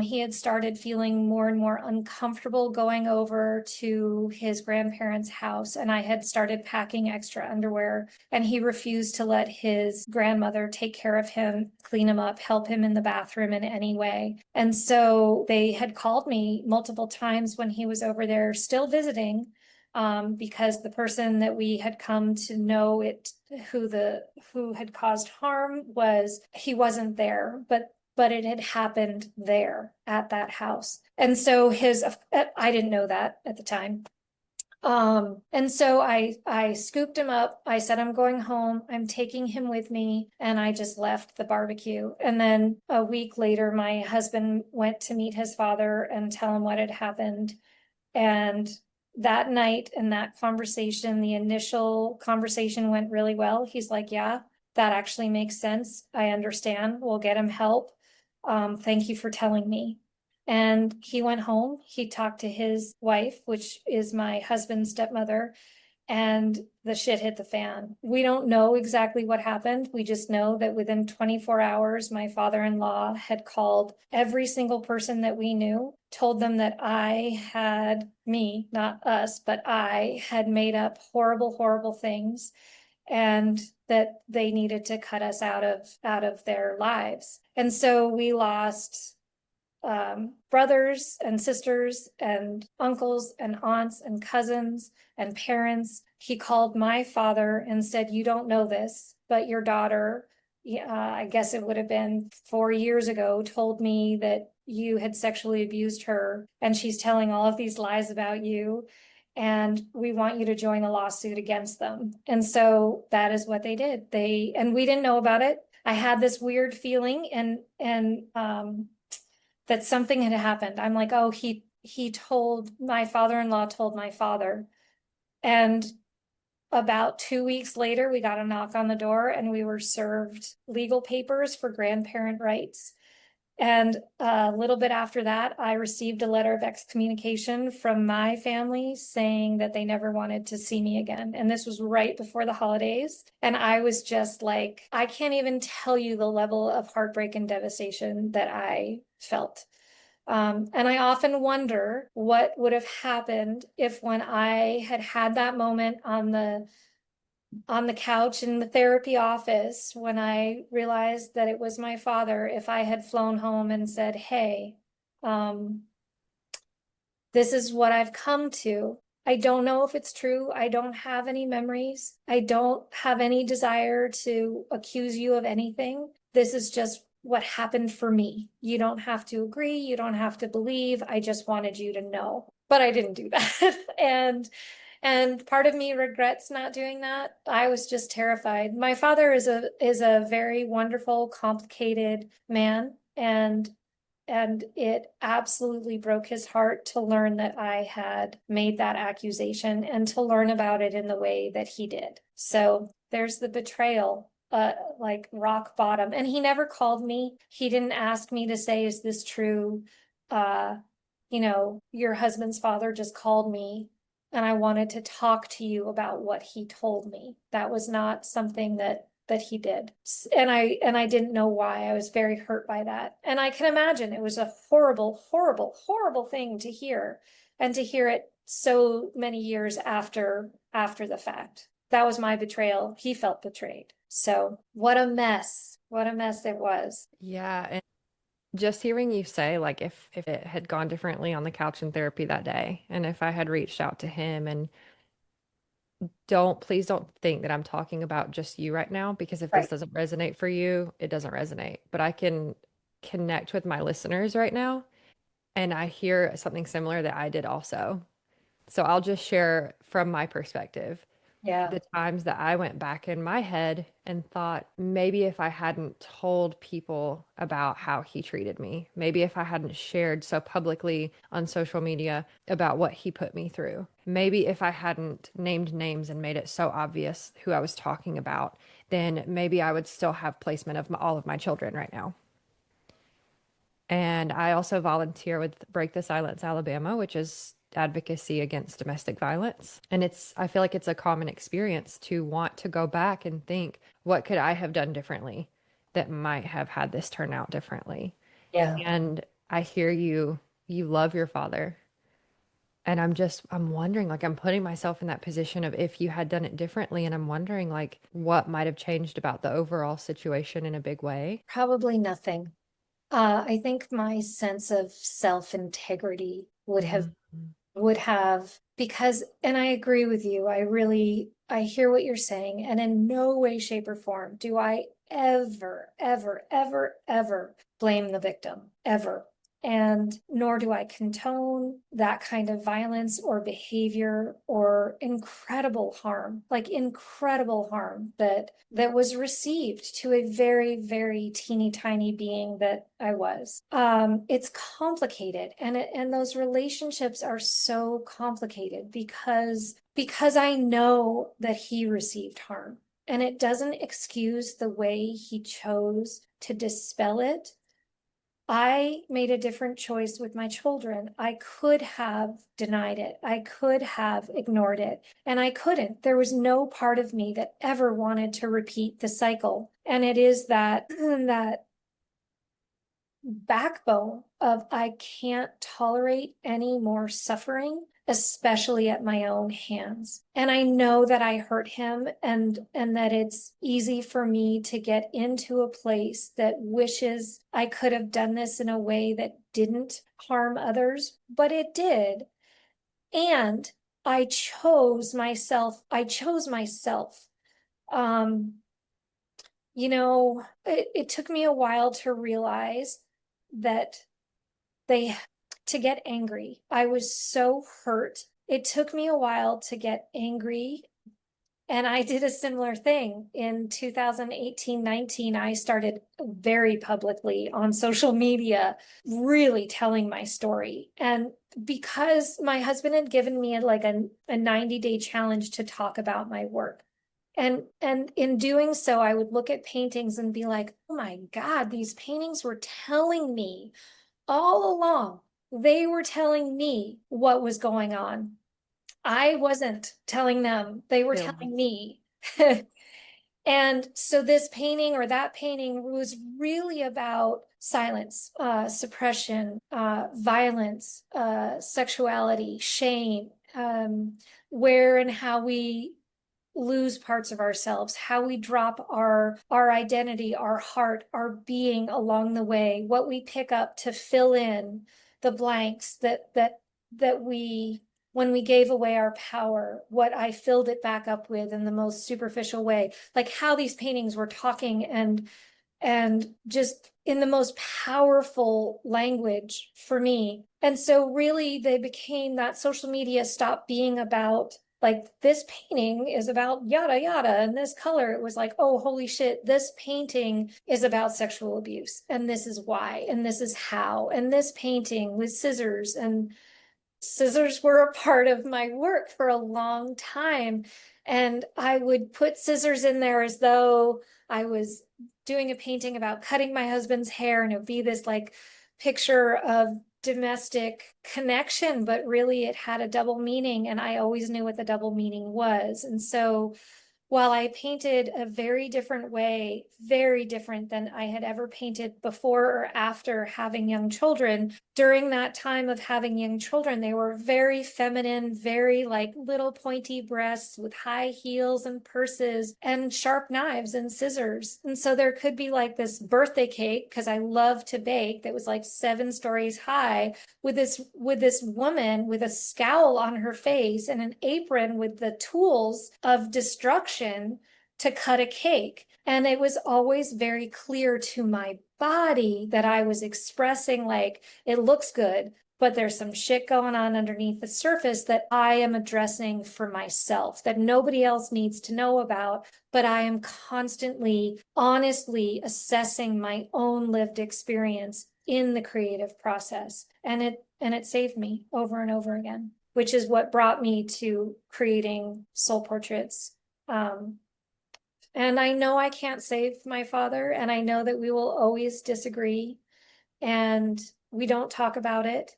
He had started feeling more and more uncomfortable going over to his grandparents' house, and I had started packing extra underwear, and he refused to let his grandmother take care of him, clean him up, help him in the bathroom in any way. And so they had called me multiple times when he was over there still visiting, because the person that we had come to know who had caused harm he wasn't there, but it had happened there at that house. And so I didn't know that at the time. And so I scooped him up. I said, I'm going home. I'm taking him with me. And I just left the barbecue. And then a week later, my husband went to meet his father and tell him what had happened. And that night and that conversation, the initial conversation went really well. He's like, yeah, that actually makes sense. I understand. We'll get him help. Thank you for telling me. And he went home. He talked to his wife, which is my husband's stepmother, and the shit hit the fan. We don't know exactly what happened. We just know that within 24 hours, my father-in-law had called every single person that we knew, told them that not us, but I had made up horrible, horrible things, and that they needed to cut us out of their lives. And so we lost brothers and sisters and uncles and aunts and cousins and parents. He called my father and said, you don't know this, but your daughter, I guess it would have been 4 years ago, told me that you had sexually abused her, and she's telling all of these lies about you, and we want you to join a lawsuit against them. And so that is what they did. And we didn't know about it. I had this weird feeling and that something had happened. I'm like, oh, my father-in-law told my father. And about 2 weeks later, we got a knock on the door and we were served legal papers for grandparent rights. And a little bit after that, I received a letter of excommunication from my family saying that they never wanted to see me again. And this was right before the holidays. And I was just like, I can't even tell you the level of heartbreak and devastation that I felt. And I often wonder what would have happened if, when I had had that moment on the couch in the therapy office, when I realized that it was my father, if I had flown home and said, hey, this is what I've come to. I don't know if it's true. I don't have any memories. I don't have any desire to accuse you of anything. This is just what happened for me. You don't have to agree. You don't have to believe. I just wanted you to know. But I didn't do that. And part of me regrets not doing that. I was just terrified. My father is a very wonderful, complicated man, and it absolutely broke his heart to learn that I had made that accusation and to learn about it in the way that he did. So there's the betrayal, like rock bottom. And he never called me. He didn't ask me to say, is this true? Your husband's father just called me and I wanted to talk to you about what he told me. That was not something that he did. And I didn't know why. I was very hurt by that. And I can imagine it was a horrible, horrible, horrible thing to hear, and to hear it so many years after the fact. That was my betrayal. He felt betrayed. So what a mess. What a mess it was. Yeah. And just hearing you say, like, if it had gone differently on the couch in therapy that day, and if I had reached out to him, and please don't think that I'm talking about just you right now, because if this Right. doesn't resonate for you, it doesn't resonate. But I can connect with my listeners right now, and I hear something similar that I did also. So I'll just share from my perspective. Yeah. The times that I went back in my head and thought, maybe if I hadn't told people about how he treated me, maybe if I hadn't shared so publicly on social media about what he put me through, maybe if I hadn't named names and made it so obvious who I was talking about, then maybe I would still have placement of all of my children right now. And I also volunteer with Break the Silence Alabama, which is advocacy against domestic violence. And I feel like it's a common experience to want to go back and think, what could I have done differently that might have had this turn out differently? Yeah. And I hear you love your father. And I'm wondering, like, I'm putting myself in that position of if you had done it differently. And I'm wondering, like, what might have changed about the overall situation in a big way. Probably nothing. I think my sense of self-integrity would have would have, because, and I agree with you, I hear what you're saying, and in no way, shape, or form do I ever, ever, ever, ever blame the victim, ever. And nor do I condone that kind of violence or behavior or incredible harm, like incredible harm that was received to a very, very teeny tiny being that I was. It's complicated, and those relationships are so complicated because I know that he received harm, and it doesn't excuse the way he chose to dispel it. I made a different choice with my children. I could have denied it. I could have ignored it, and I couldn't. There was no part of me that ever wanted to repeat the cycle. And it is that that backbone of I can't tolerate any more suffering, especially at my own hands. And I know that I hurt him, and that it's easy for me to get into a place that wishes I could have done this in a way that didn't harm others, but it did. And I chose myself. It took me a while to realize that to get angry. I was so hurt. It took me a while to get angry. And I did a similar thing in 2018-19. I started very publicly on social media, really telling my story. And because my husband had given me a 90-day challenge to talk about my work. And in doing so, I would look at paintings and be like, oh my God, these paintings were telling me all along. They were telling me what was going on. I wasn't telling them, they were telling me. And so this painting or that painting was really about silence, suppression, violence, sexuality, shame, where and how we lose parts of ourselves, how we drop our identity, our heart, our being along the way, what we pick up to fill in the blanks that we, when we gave away our power, what I filled it back up with in the most superficial way, like how these paintings were talking and just in the most powerful language for me. And so really they became, that social media stopped being about like, this painting is about yada yada and this color. It was like, oh, holy shit, this painting is about sexual abuse, and this is why, and this is how, and this painting with scissors, and scissors were a part of my work for a long time. And I would put scissors in there as though I was doing a painting about cutting my husband's hair, and it would be this like picture of domestic connection, but really it had a double meaning, and I always knew what the double meaning was. And so while I painted a very different way, very different than I had ever painted before or after having young children, during that time of having young children, they were very feminine, very like little pointy breasts with high heels and purses and sharp knives and scissors. And so there could be like this birthday cake, because I love to bake, that was like 7 stories high, with this woman with a scowl on her face and an apron with the tools of destruction to cut a cake. And it was always very clear to my body that I was expressing like, it looks good, but there's some shit going on underneath the surface that I am addressing for myself, that nobody else needs to know about, but I am constantly, honestly assessing my own lived experience in the creative process. And it saved me over and over again, which is what brought me to creating soul portraits. And I know I can't save my father, and I know that we will always disagree, and we don't talk about it.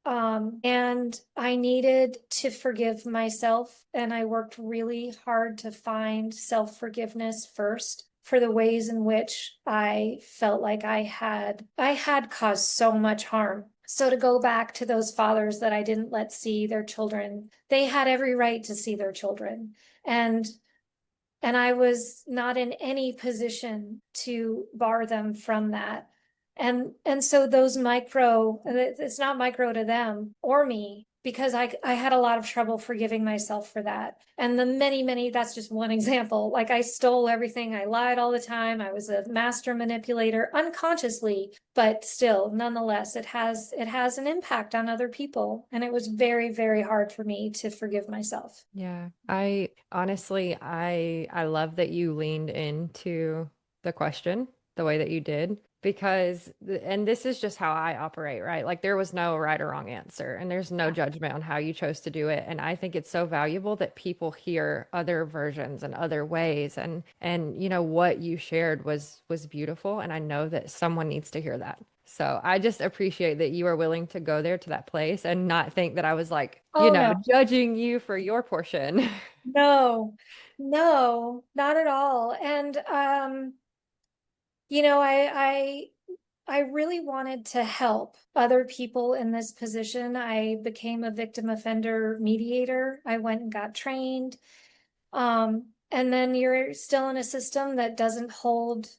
And I needed to forgive myself, and I worked really hard to find self-forgiveness first for the ways in which I felt like I had caused so much harm. So to go back to those fathers that I didn't let see their children, they had every right to see their children. And I was not in any position to bar them from that. And so those it's not micro to them or me, because I had a lot of trouble forgiving myself for that. And the many, that's just one example. Like I stole everything. I lied all the time. I was a master manipulator unconsciously, but still, nonetheless, it has an impact on other people. And it was very, very hard for me to forgive myself. Yeah. I honestly, I love that you leaned into the question the way that you did because and this is just how I operate, right? Like there was no right or wrong answer and there's no judgment on how you chose to do it. And I think it's so valuable that people hear other versions and other ways and you know what you shared was beautiful and I know that someone needs to hear that. So I just appreciate that you are willing to go there to that place and not think that I was like, you Oh know, no, judging you for your portion. no, no, not at all. And you know, I really wanted to help other people in this position. I became a victim offender mediator. I went and got trained. And then you're still in a system that doesn't hold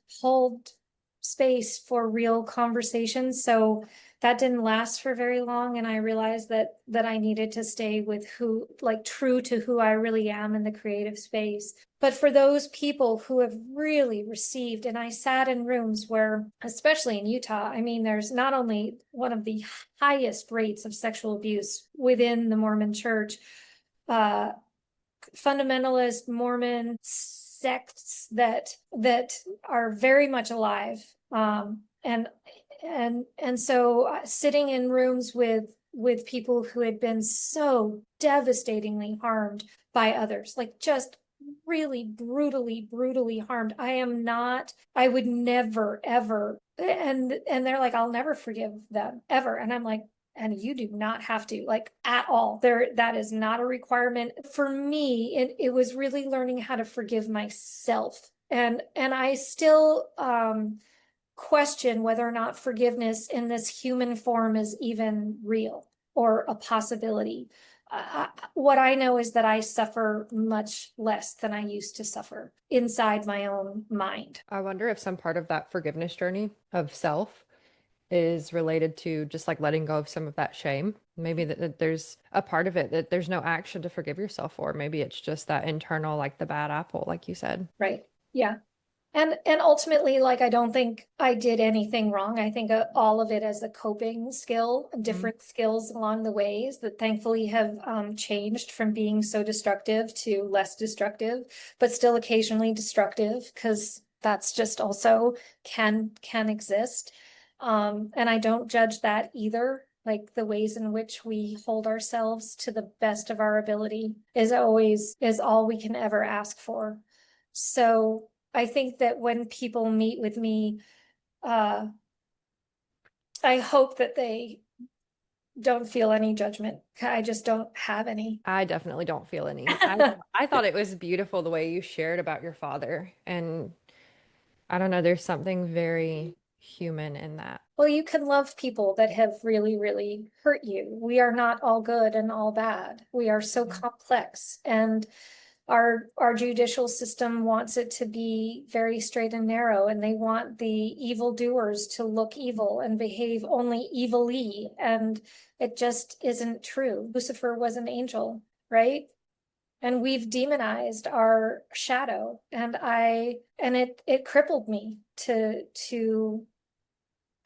space for real conversations. So that didn't last for very long. And I realized that I needed to stay with who, like true to who I really am in the creative space. But for those people who have really received, and I sat in rooms where, especially in Utah, I mean, there's not only one of the highest rates of sexual abuse within the Mormon church, fundamentalist Mormon sects that are very much alive. And so sitting in rooms with people who had been so devastatingly harmed by others, like just really brutally harmed. I would never, ever. And they're like, I'll never forgive them ever. And I'm like, and you do not have to, like, at all. That is not a requirement. For me, it was really learning how to forgive myself. And I still question whether or not forgiveness in this human form is even real or a possibility. What I know is that I suffer much less than I used to suffer inside my own mind. I wonder if some part of that forgiveness journey of self is related to just like letting go of some of that shame. Maybe that there's a part of it that there's no action to forgive yourself for. Maybe it's just that internal, like the bad apple, like you said. Right. Yeah. And ultimately, like, I don't think I did anything wrong. I think all of it as a coping skill, Mhm. different skills along the ways that thankfully have changed from being so destructive to less destructive, but still occasionally destructive, because that's just also can exist. And I don't judge that either. Like the ways in which we hold ourselves to the best of our ability is all we can ever ask for. So I think that when people meet with me, I hope that they don't feel any judgment. I just don't have any. I definitely don't feel any. I thought it was beautiful the way you shared about your father. And I don't know, there's something very human in that. Well, you can love people that have really, really hurt you. We are not all good and all bad. We are so complex, and our judicial system wants it to be very straight and narrow, and they want the evildoers to look evil and behave only evilly, and it just isn't true. Lucifer was an angel, right? And we've demonized our shadow, and it crippled me to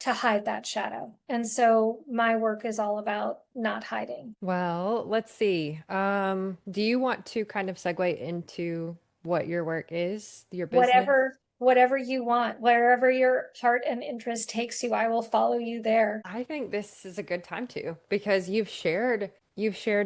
hide that shadow. And so my work is all about not hiding. Well, let's see. Do you want to kind of segue into what your work is, your business? Whatever you want, wherever your heart and interest takes you, I will follow you there. I think this is a good time to because you've shared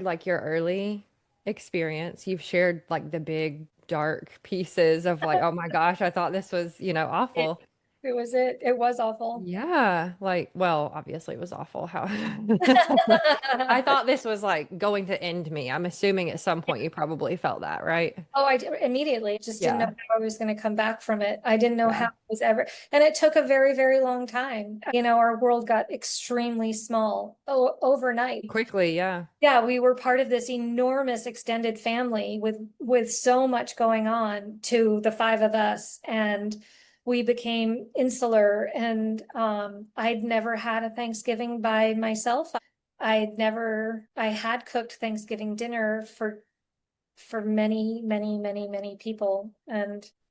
like your early experience. You've shared like the big dark pieces of like, oh my gosh, I thought this was, It, awful. it was awful. Yeah, like, well, obviously it was awful. How I thought this was like going to end me. I'm assuming at some point you probably felt that, right? Oh, immediately just didn't know Yeah. how I was going to come back from it. I didn't know how Yeah. it was ever, and it took a very, very long time. You know, our world got extremely small overnight. Quickly, yeah. Yeah, we were part of this enormous extended family with so much going on to the five of us, and we became insular. And I'd never had a Thanksgiving by myself. I had cooked Thanksgiving dinner for many, many, many, many people.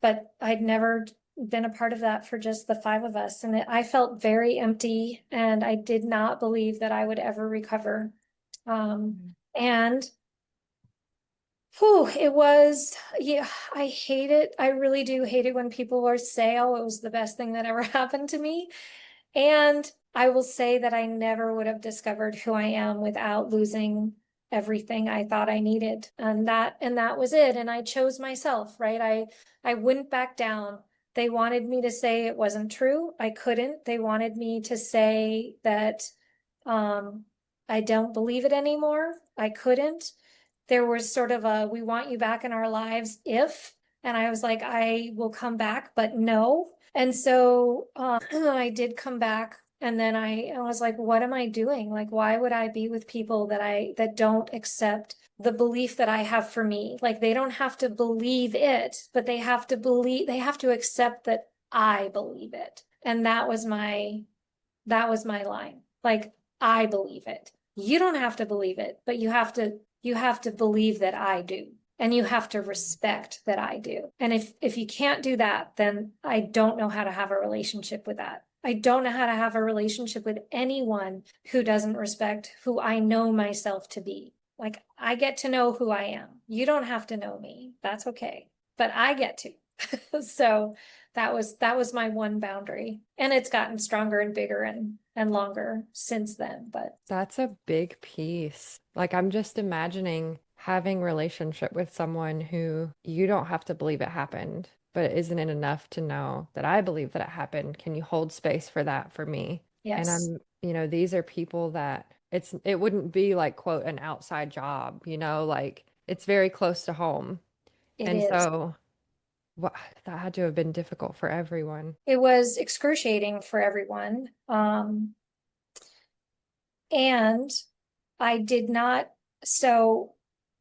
But I'd never been a part of that for just the 5 of us. And I felt very empty, and I did not believe that I would ever recover. And whew, it was, yeah, I hate it. I really do hate it when people say, oh, it was the best thing that ever happened to me. And I will say that I never would have discovered who I am without losing everything I thought I needed. And that was it. And I chose myself, right? I wouldn't back down. They wanted me to say it wasn't true. I couldn't. They wanted me to say that I don't believe it anymore. I couldn't. There was sort of a, we want you back in our lives if, and I was like, I will come back, but no. And so I did come back, and then I was like, what am I doing? Like, why would I be with people that don't accept the belief that I have for me? Like, they don't have to believe it, but they have to accept that I believe it. And that was my line. Like, I believe it. You don't have to believe it, but you have to believe that I do. And you have to respect that I do. And if you can't do that, then I don't know how to have a relationship with that. I don't know how to have a relationship with anyone who doesn't respect who I know myself to be. Like, I get to know who I am. You don't have to know me. That's okay. But I get to. So that was my one boundary. And it's gotten stronger and bigger and longer since then. But That's a big piece. Like, I'm just imagining having relationship with someone who you don't have to believe it happened, but isn't it enough to know that I believe that it happened? Can you hold space for that for me? And yes, these are people that it wouldn't be like, quote, an outside job, like it's very close to home. it And is. so what, that had to have been difficult for everyone. It was excruciating for everyone. And I did not, so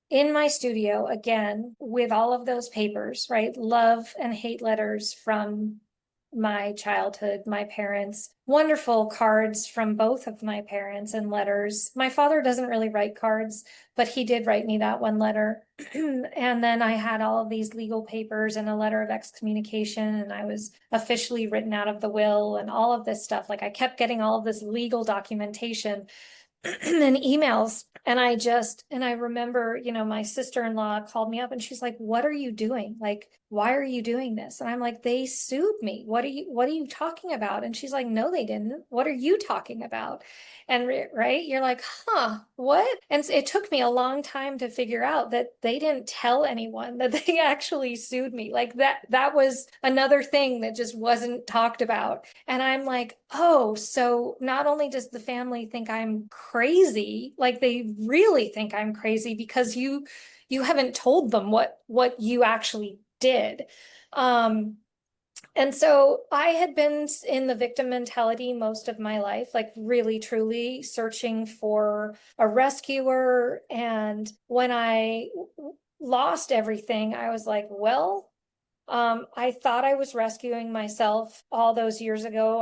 in my studio, again, with all of those papers, right? Love and hate letters from my childhood, my parents, wonderful cards from both of my parents and letters. My father doesn't really write cards, but he did write me that one letter. And then I had all of these legal papers and a letter of excommunication, and I was officially written out of the will and all of this stuff. Like, I kept getting all of this legal documentation and emails. And I remember, my sister-in-law called me up and she's like, what are you doing? Like, why are you doing this? And I'm like, they sued me. What are you talking about? And she's like, no, they didn't. What are you talking about? And right, you're like, huh, what? And it took me a long time to figure out that they didn't tell anyone that they actually sued me. Like, that was another thing that just wasn't talked about. And I'm like, oh, so not only does the family think I'm crazy, like they really think I'm crazy because you haven't told them what you actually did. And so I had been in the victim mentality most of my life, like really truly searching for a rescuer. And when I lost everything, I was like, well, I thought I was rescuing myself all those years ago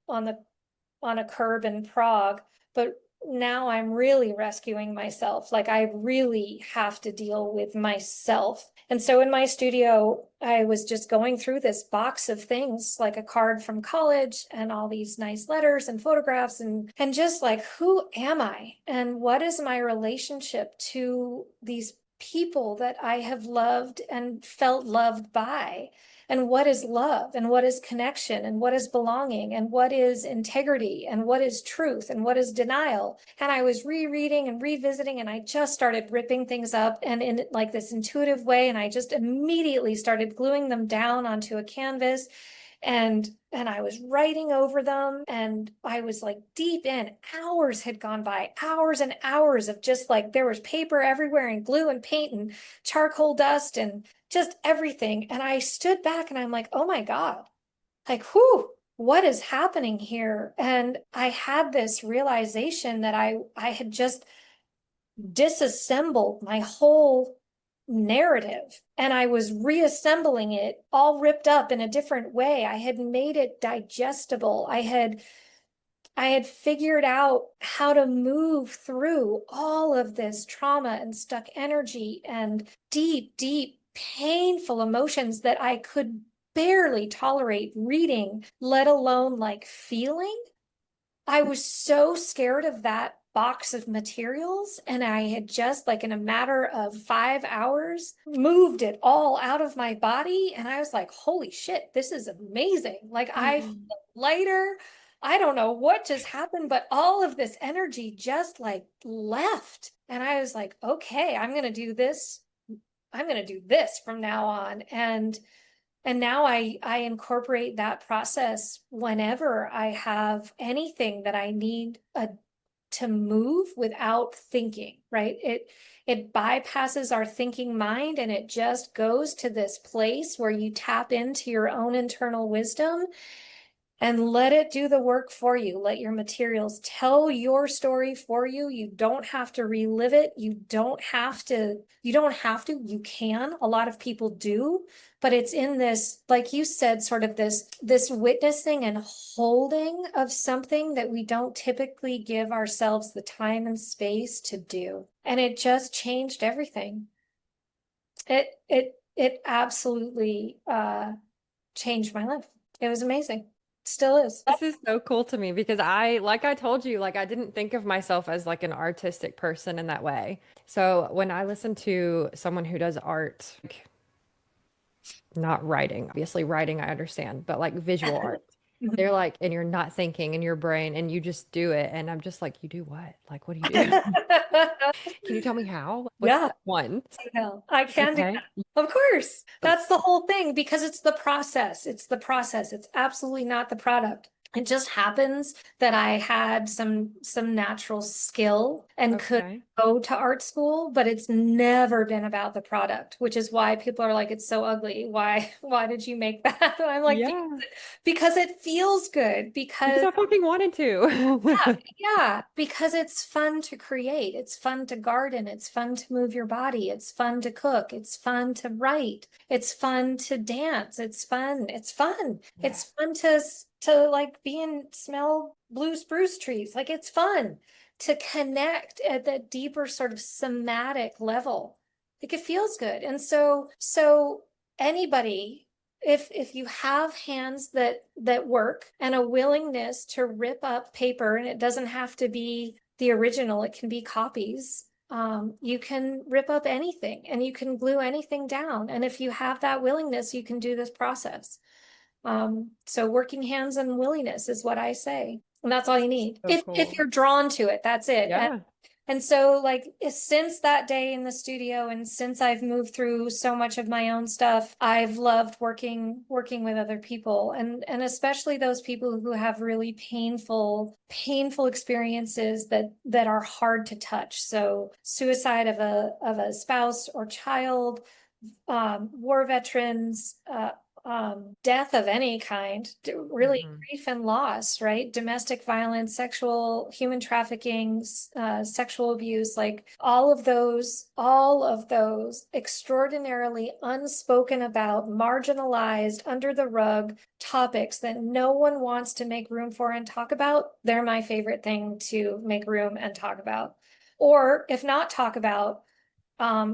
on a curb in Prague, but now I'm really rescuing myself. Like, I really have to deal with myself. And so in my studio, I was just going through this box of things, like a card from college and all these nice letters and photographs, and just like, who am I? And what is my relationship to these people that I have loved and felt loved by? And what is love, and what is connection, and what is belonging, and what is integrity, and what is truth, and what is denial? And I was rereading and revisiting, and I just started ripping things up and in like this intuitive way. And I just immediately started gluing them down onto a canvas. And I was writing over them, and I was like deep in. Hours had gone by, hours and hours of just like, there was paper everywhere and glue and paint and charcoal dust and just everything. And I stood back and I'm like, oh my God, like, whew, what is happening here? And I had this realization that I had just disassembled my whole narrative, and I was reassembling it all ripped up in a different way. I had made it digestible. I had I had figured out how to move through all of this trauma and stuck energy and deep, deep, painful emotions that I could barely tolerate reading, let alone like feeling. I was so scared of that box of materials, and I had just like in a matter of 5 hours moved it all out of my body. And I was like, holy shit, this is amazing. Like I feel lighter. I don't know what just happened, but all of this energy just like left. And I was like, okay, I'm going to do this. I'm going to do this from now on. And now I incorporate that process whenever I have anything that I need to move without thinking, right? It bypasses our thinking mind, and it just goes to this place where you tap into your own internal wisdom and let it do the work for you. Let your materials tell your story for you. You don't have to relive it. You can. A lot of people do, but it's in this, like you said, sort of this witnessing and holding of something that we don't typically give ourselves the time and space to do. And it just changed everything. It absolutely changed my life. It was amazing. Still is. This is so cool to me because like I told you, like I didn't think of myself as like an artistic person in that way. So when I listen to someone who does art, like, not writing, obviously writing I understand, but like visual art, they're like, and you're not thinking in your brain and you just do it. And I'm just like, you do what? Like, what do you do? Can you tell me how? What's Yeah, step one? I can do Okay. that. Of course. That's the whole thing, because it's the process. It's the process. It's absolutely not the product. It just happens that I had some natural skill and could Okay. go to art school, but it's never been about the product, which is why people are like, it's so ugly. Why did you make that? And I'm like, Yeah. because it feels good, Because because I fucking wanted to. yeah, because it's fun to create. It's fun to garden. It's fun to move your body. It's fun to cook. It's fun to write. It's fun to dance. It's fun. It's fun. Yeah. It's fun to like be and smell blue spruce trees. Like it's fun to connect at that deeper sort of somatic level. Like it feels good. And so anybody, if you have hands that work and a willingness to rip up paper, and it doesn't have to be the original, it can be copies. You can rip up anything and you can glue anything down. And if you have that willingness, you can do this process. So working hands and willingness is what I say. And that's all you need. So If cool. you're drawn to it, that's it. Yeah. And so like since that day in the studio, and since I've moved through so much of my own stuff, I've loved working with other people, and especially those people who have really painful experiences that are hard to touch. So suicide of a spouse or child, war veterans, death of any kind, really grief and loss, right? Domestic violence, human trafficking, sexual abuse, like all of those extraordinarily unspoken about, marginalized, under the rug topics that no one wants to make room for and talk about. They're my favorite thing to make room and talk about. Or if not talk about,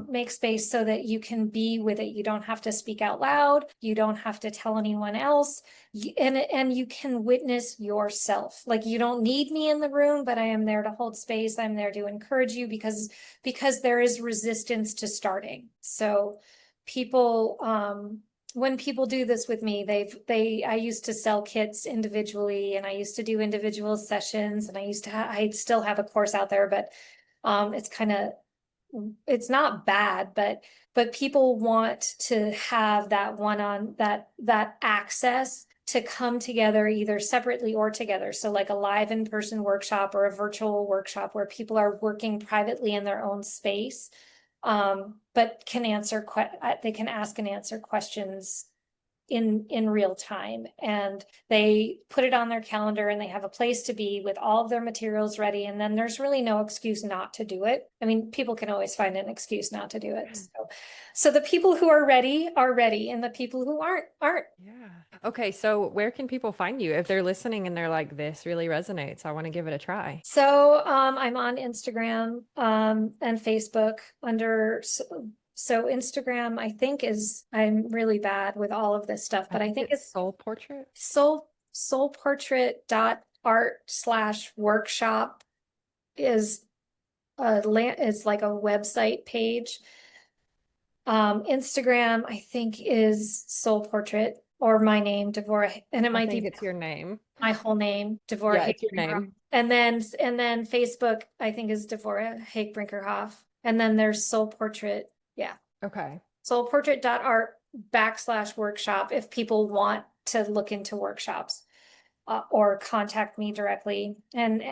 make space so that you can be with it. You don't have to speak out loud. You don't have to tell anyone else. And you can witness yourself. Like you don't need me in the room, but I am there to hold space. I'm there to encourage you because there is resistance to starting. So people, when people do this with me, I used to sell kits individually, and I used to do individual sessions, and I still have a course out there, but it's not bad, but people want to have that that access to come together either separately or together. So like a live in-person workshop or a virtual workshop where people are working privately in their own space, but they can ask and answer questions in real time, and they put it on their calendar and they have a place to be with all of their materials ready. And then there's really no excuse not to do it. I mean, people can always find an excuse not to do it. So the people who are ready, and the people who aren't. Yeah. Okay. So where can people find you if they're listening and they're like, this really resonates, I want to give it a try? So I'm on Instagram and Facebook under, so Instagram, I think I'm really bad with all of this stuff, but I think it's Soul Portrait. soulportrait.art/workshop is like a website page. Instagram, I think, is Soul Portrait, or my name, Devorah, and it might be it's your name. my whole name, Devorah. Yeah, it's your name. And then Facebook, I think, is Devorah Brinckerhoff. And then there's Soul Portrait. Yeah. Okay. soulportrait.art/workshop if people want to look into workshops. Or contact me directly. And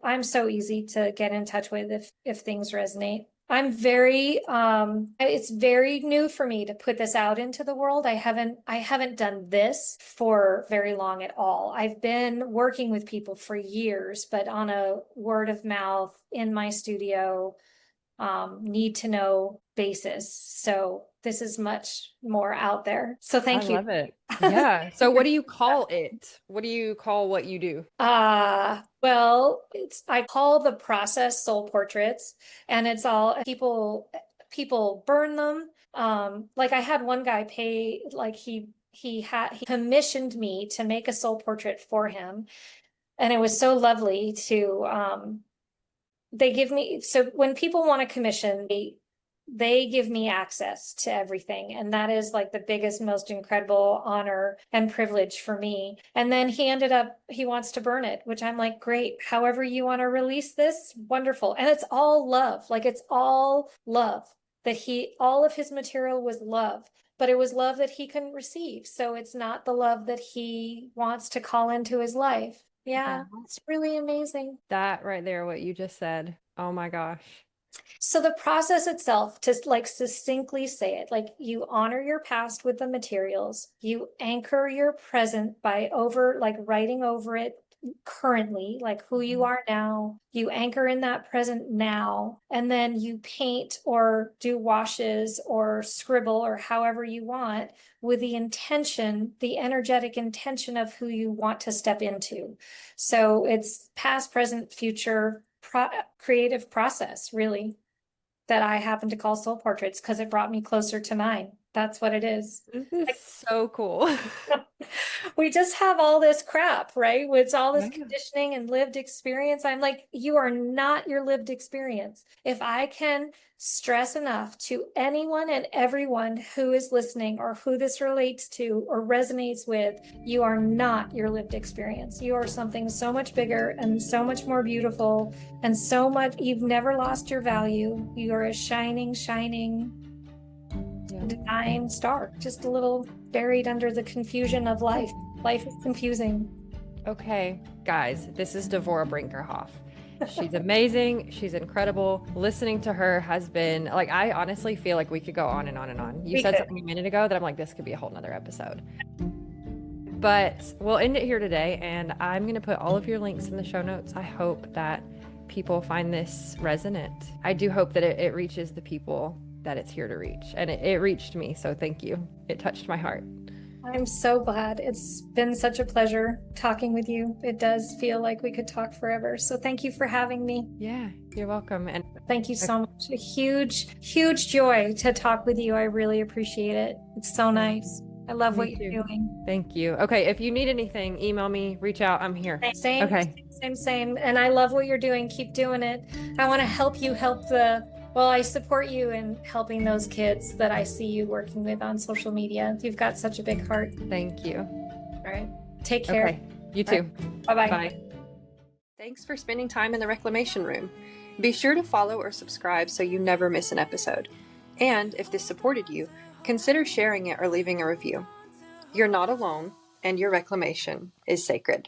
I'm so easy to get in touch with if things resonate. I'm it's very new for me to put this out into the world. I haven't done this for very long at all. I've been working with people for years, but on a word of mouth in my studio, need to know basis. So this is much more out there. So thank you. I love it. Yeah. So what do you call it? What do you call what you do? Well, I call the process soul portraits, and it's all people burn them. Like I had one guy pay, like he commissioned me to make a soul portrait for him. And it was so lovely to they give me, so when people want to commission, they give me access to everything. And that is like the biggest, most incredible honor and privilege for me. And then he wants to burn it, which I'm like, great. However you want to release this, wonderful. And it's all love. Like it's all love, that all of his material was love, but it was love that he couldn't receive. So it's not the love that he wants to call into his life. Yeah, it's really amazing. That right there, what you just said. Oh my gosh. So the process itself, to like succinctly say it, like you honor your past with the materials, you anchor your present by writing over it currently, like who you are now, you anchor in that present now, and then you paint or do washes or scribble or however you want with the intention, the energetic intention of who you want to step into. So it's past, present, future, creative process, really, that I happen to call soul portraits because it brought me closer to mine. That's what it is. This is so cool. We just have all this crap, right? With all this conditioning and lived experience. I'm like, you are not your lived experience. If I can stress enough to anyone and everyone who is listening or who this relates to or resonates with, you are not your lived experience. You are something so much bigger and so much more beautiful and so much, you've never lost your value. You are a shining, divine star, just a little buried under the confusion of life. Life is confusing. Okay, guys, this is Devorah Brinckerhoff. She's amazing. She's incredible. Listening to her has been like, I honestly feel like we could go on and on and on. You said something a minute ago that I'm like, this could be a whole nother episode. But we'll end it here today, and I'm going to put all of your links in the show notes. I hope that people find this resonant. I do hope that it reaches the people that it's here to reach, and it reached me, so thank you. It touched my heart. I'm so glad. It's been such a pleasure talking with you. It does feel like we could talk forever, so thank you for having me. Yeah, you're welcome. And thank you so much. A huge joy to talk with you. I really appreciate it. It's so nice. I love what you're doing. Thank you. Okay, if you need anything, email me, reach out. I'm here. Same. Okay. Same. And I love what you're doing. Keep doing it. I want to help you I support you in helping those kids that I see you working with on social media. You've got such a big heart. Thank you. All right. Take care. Okay. You too. Bye-bye. Bye. Thanks for spending time in the Reclamation Room. Be sure to follow or subscribe so you never miss an episode. And if this supported you, consider sharing it or leaving a review. You're not alone, and your reclamation is sacred.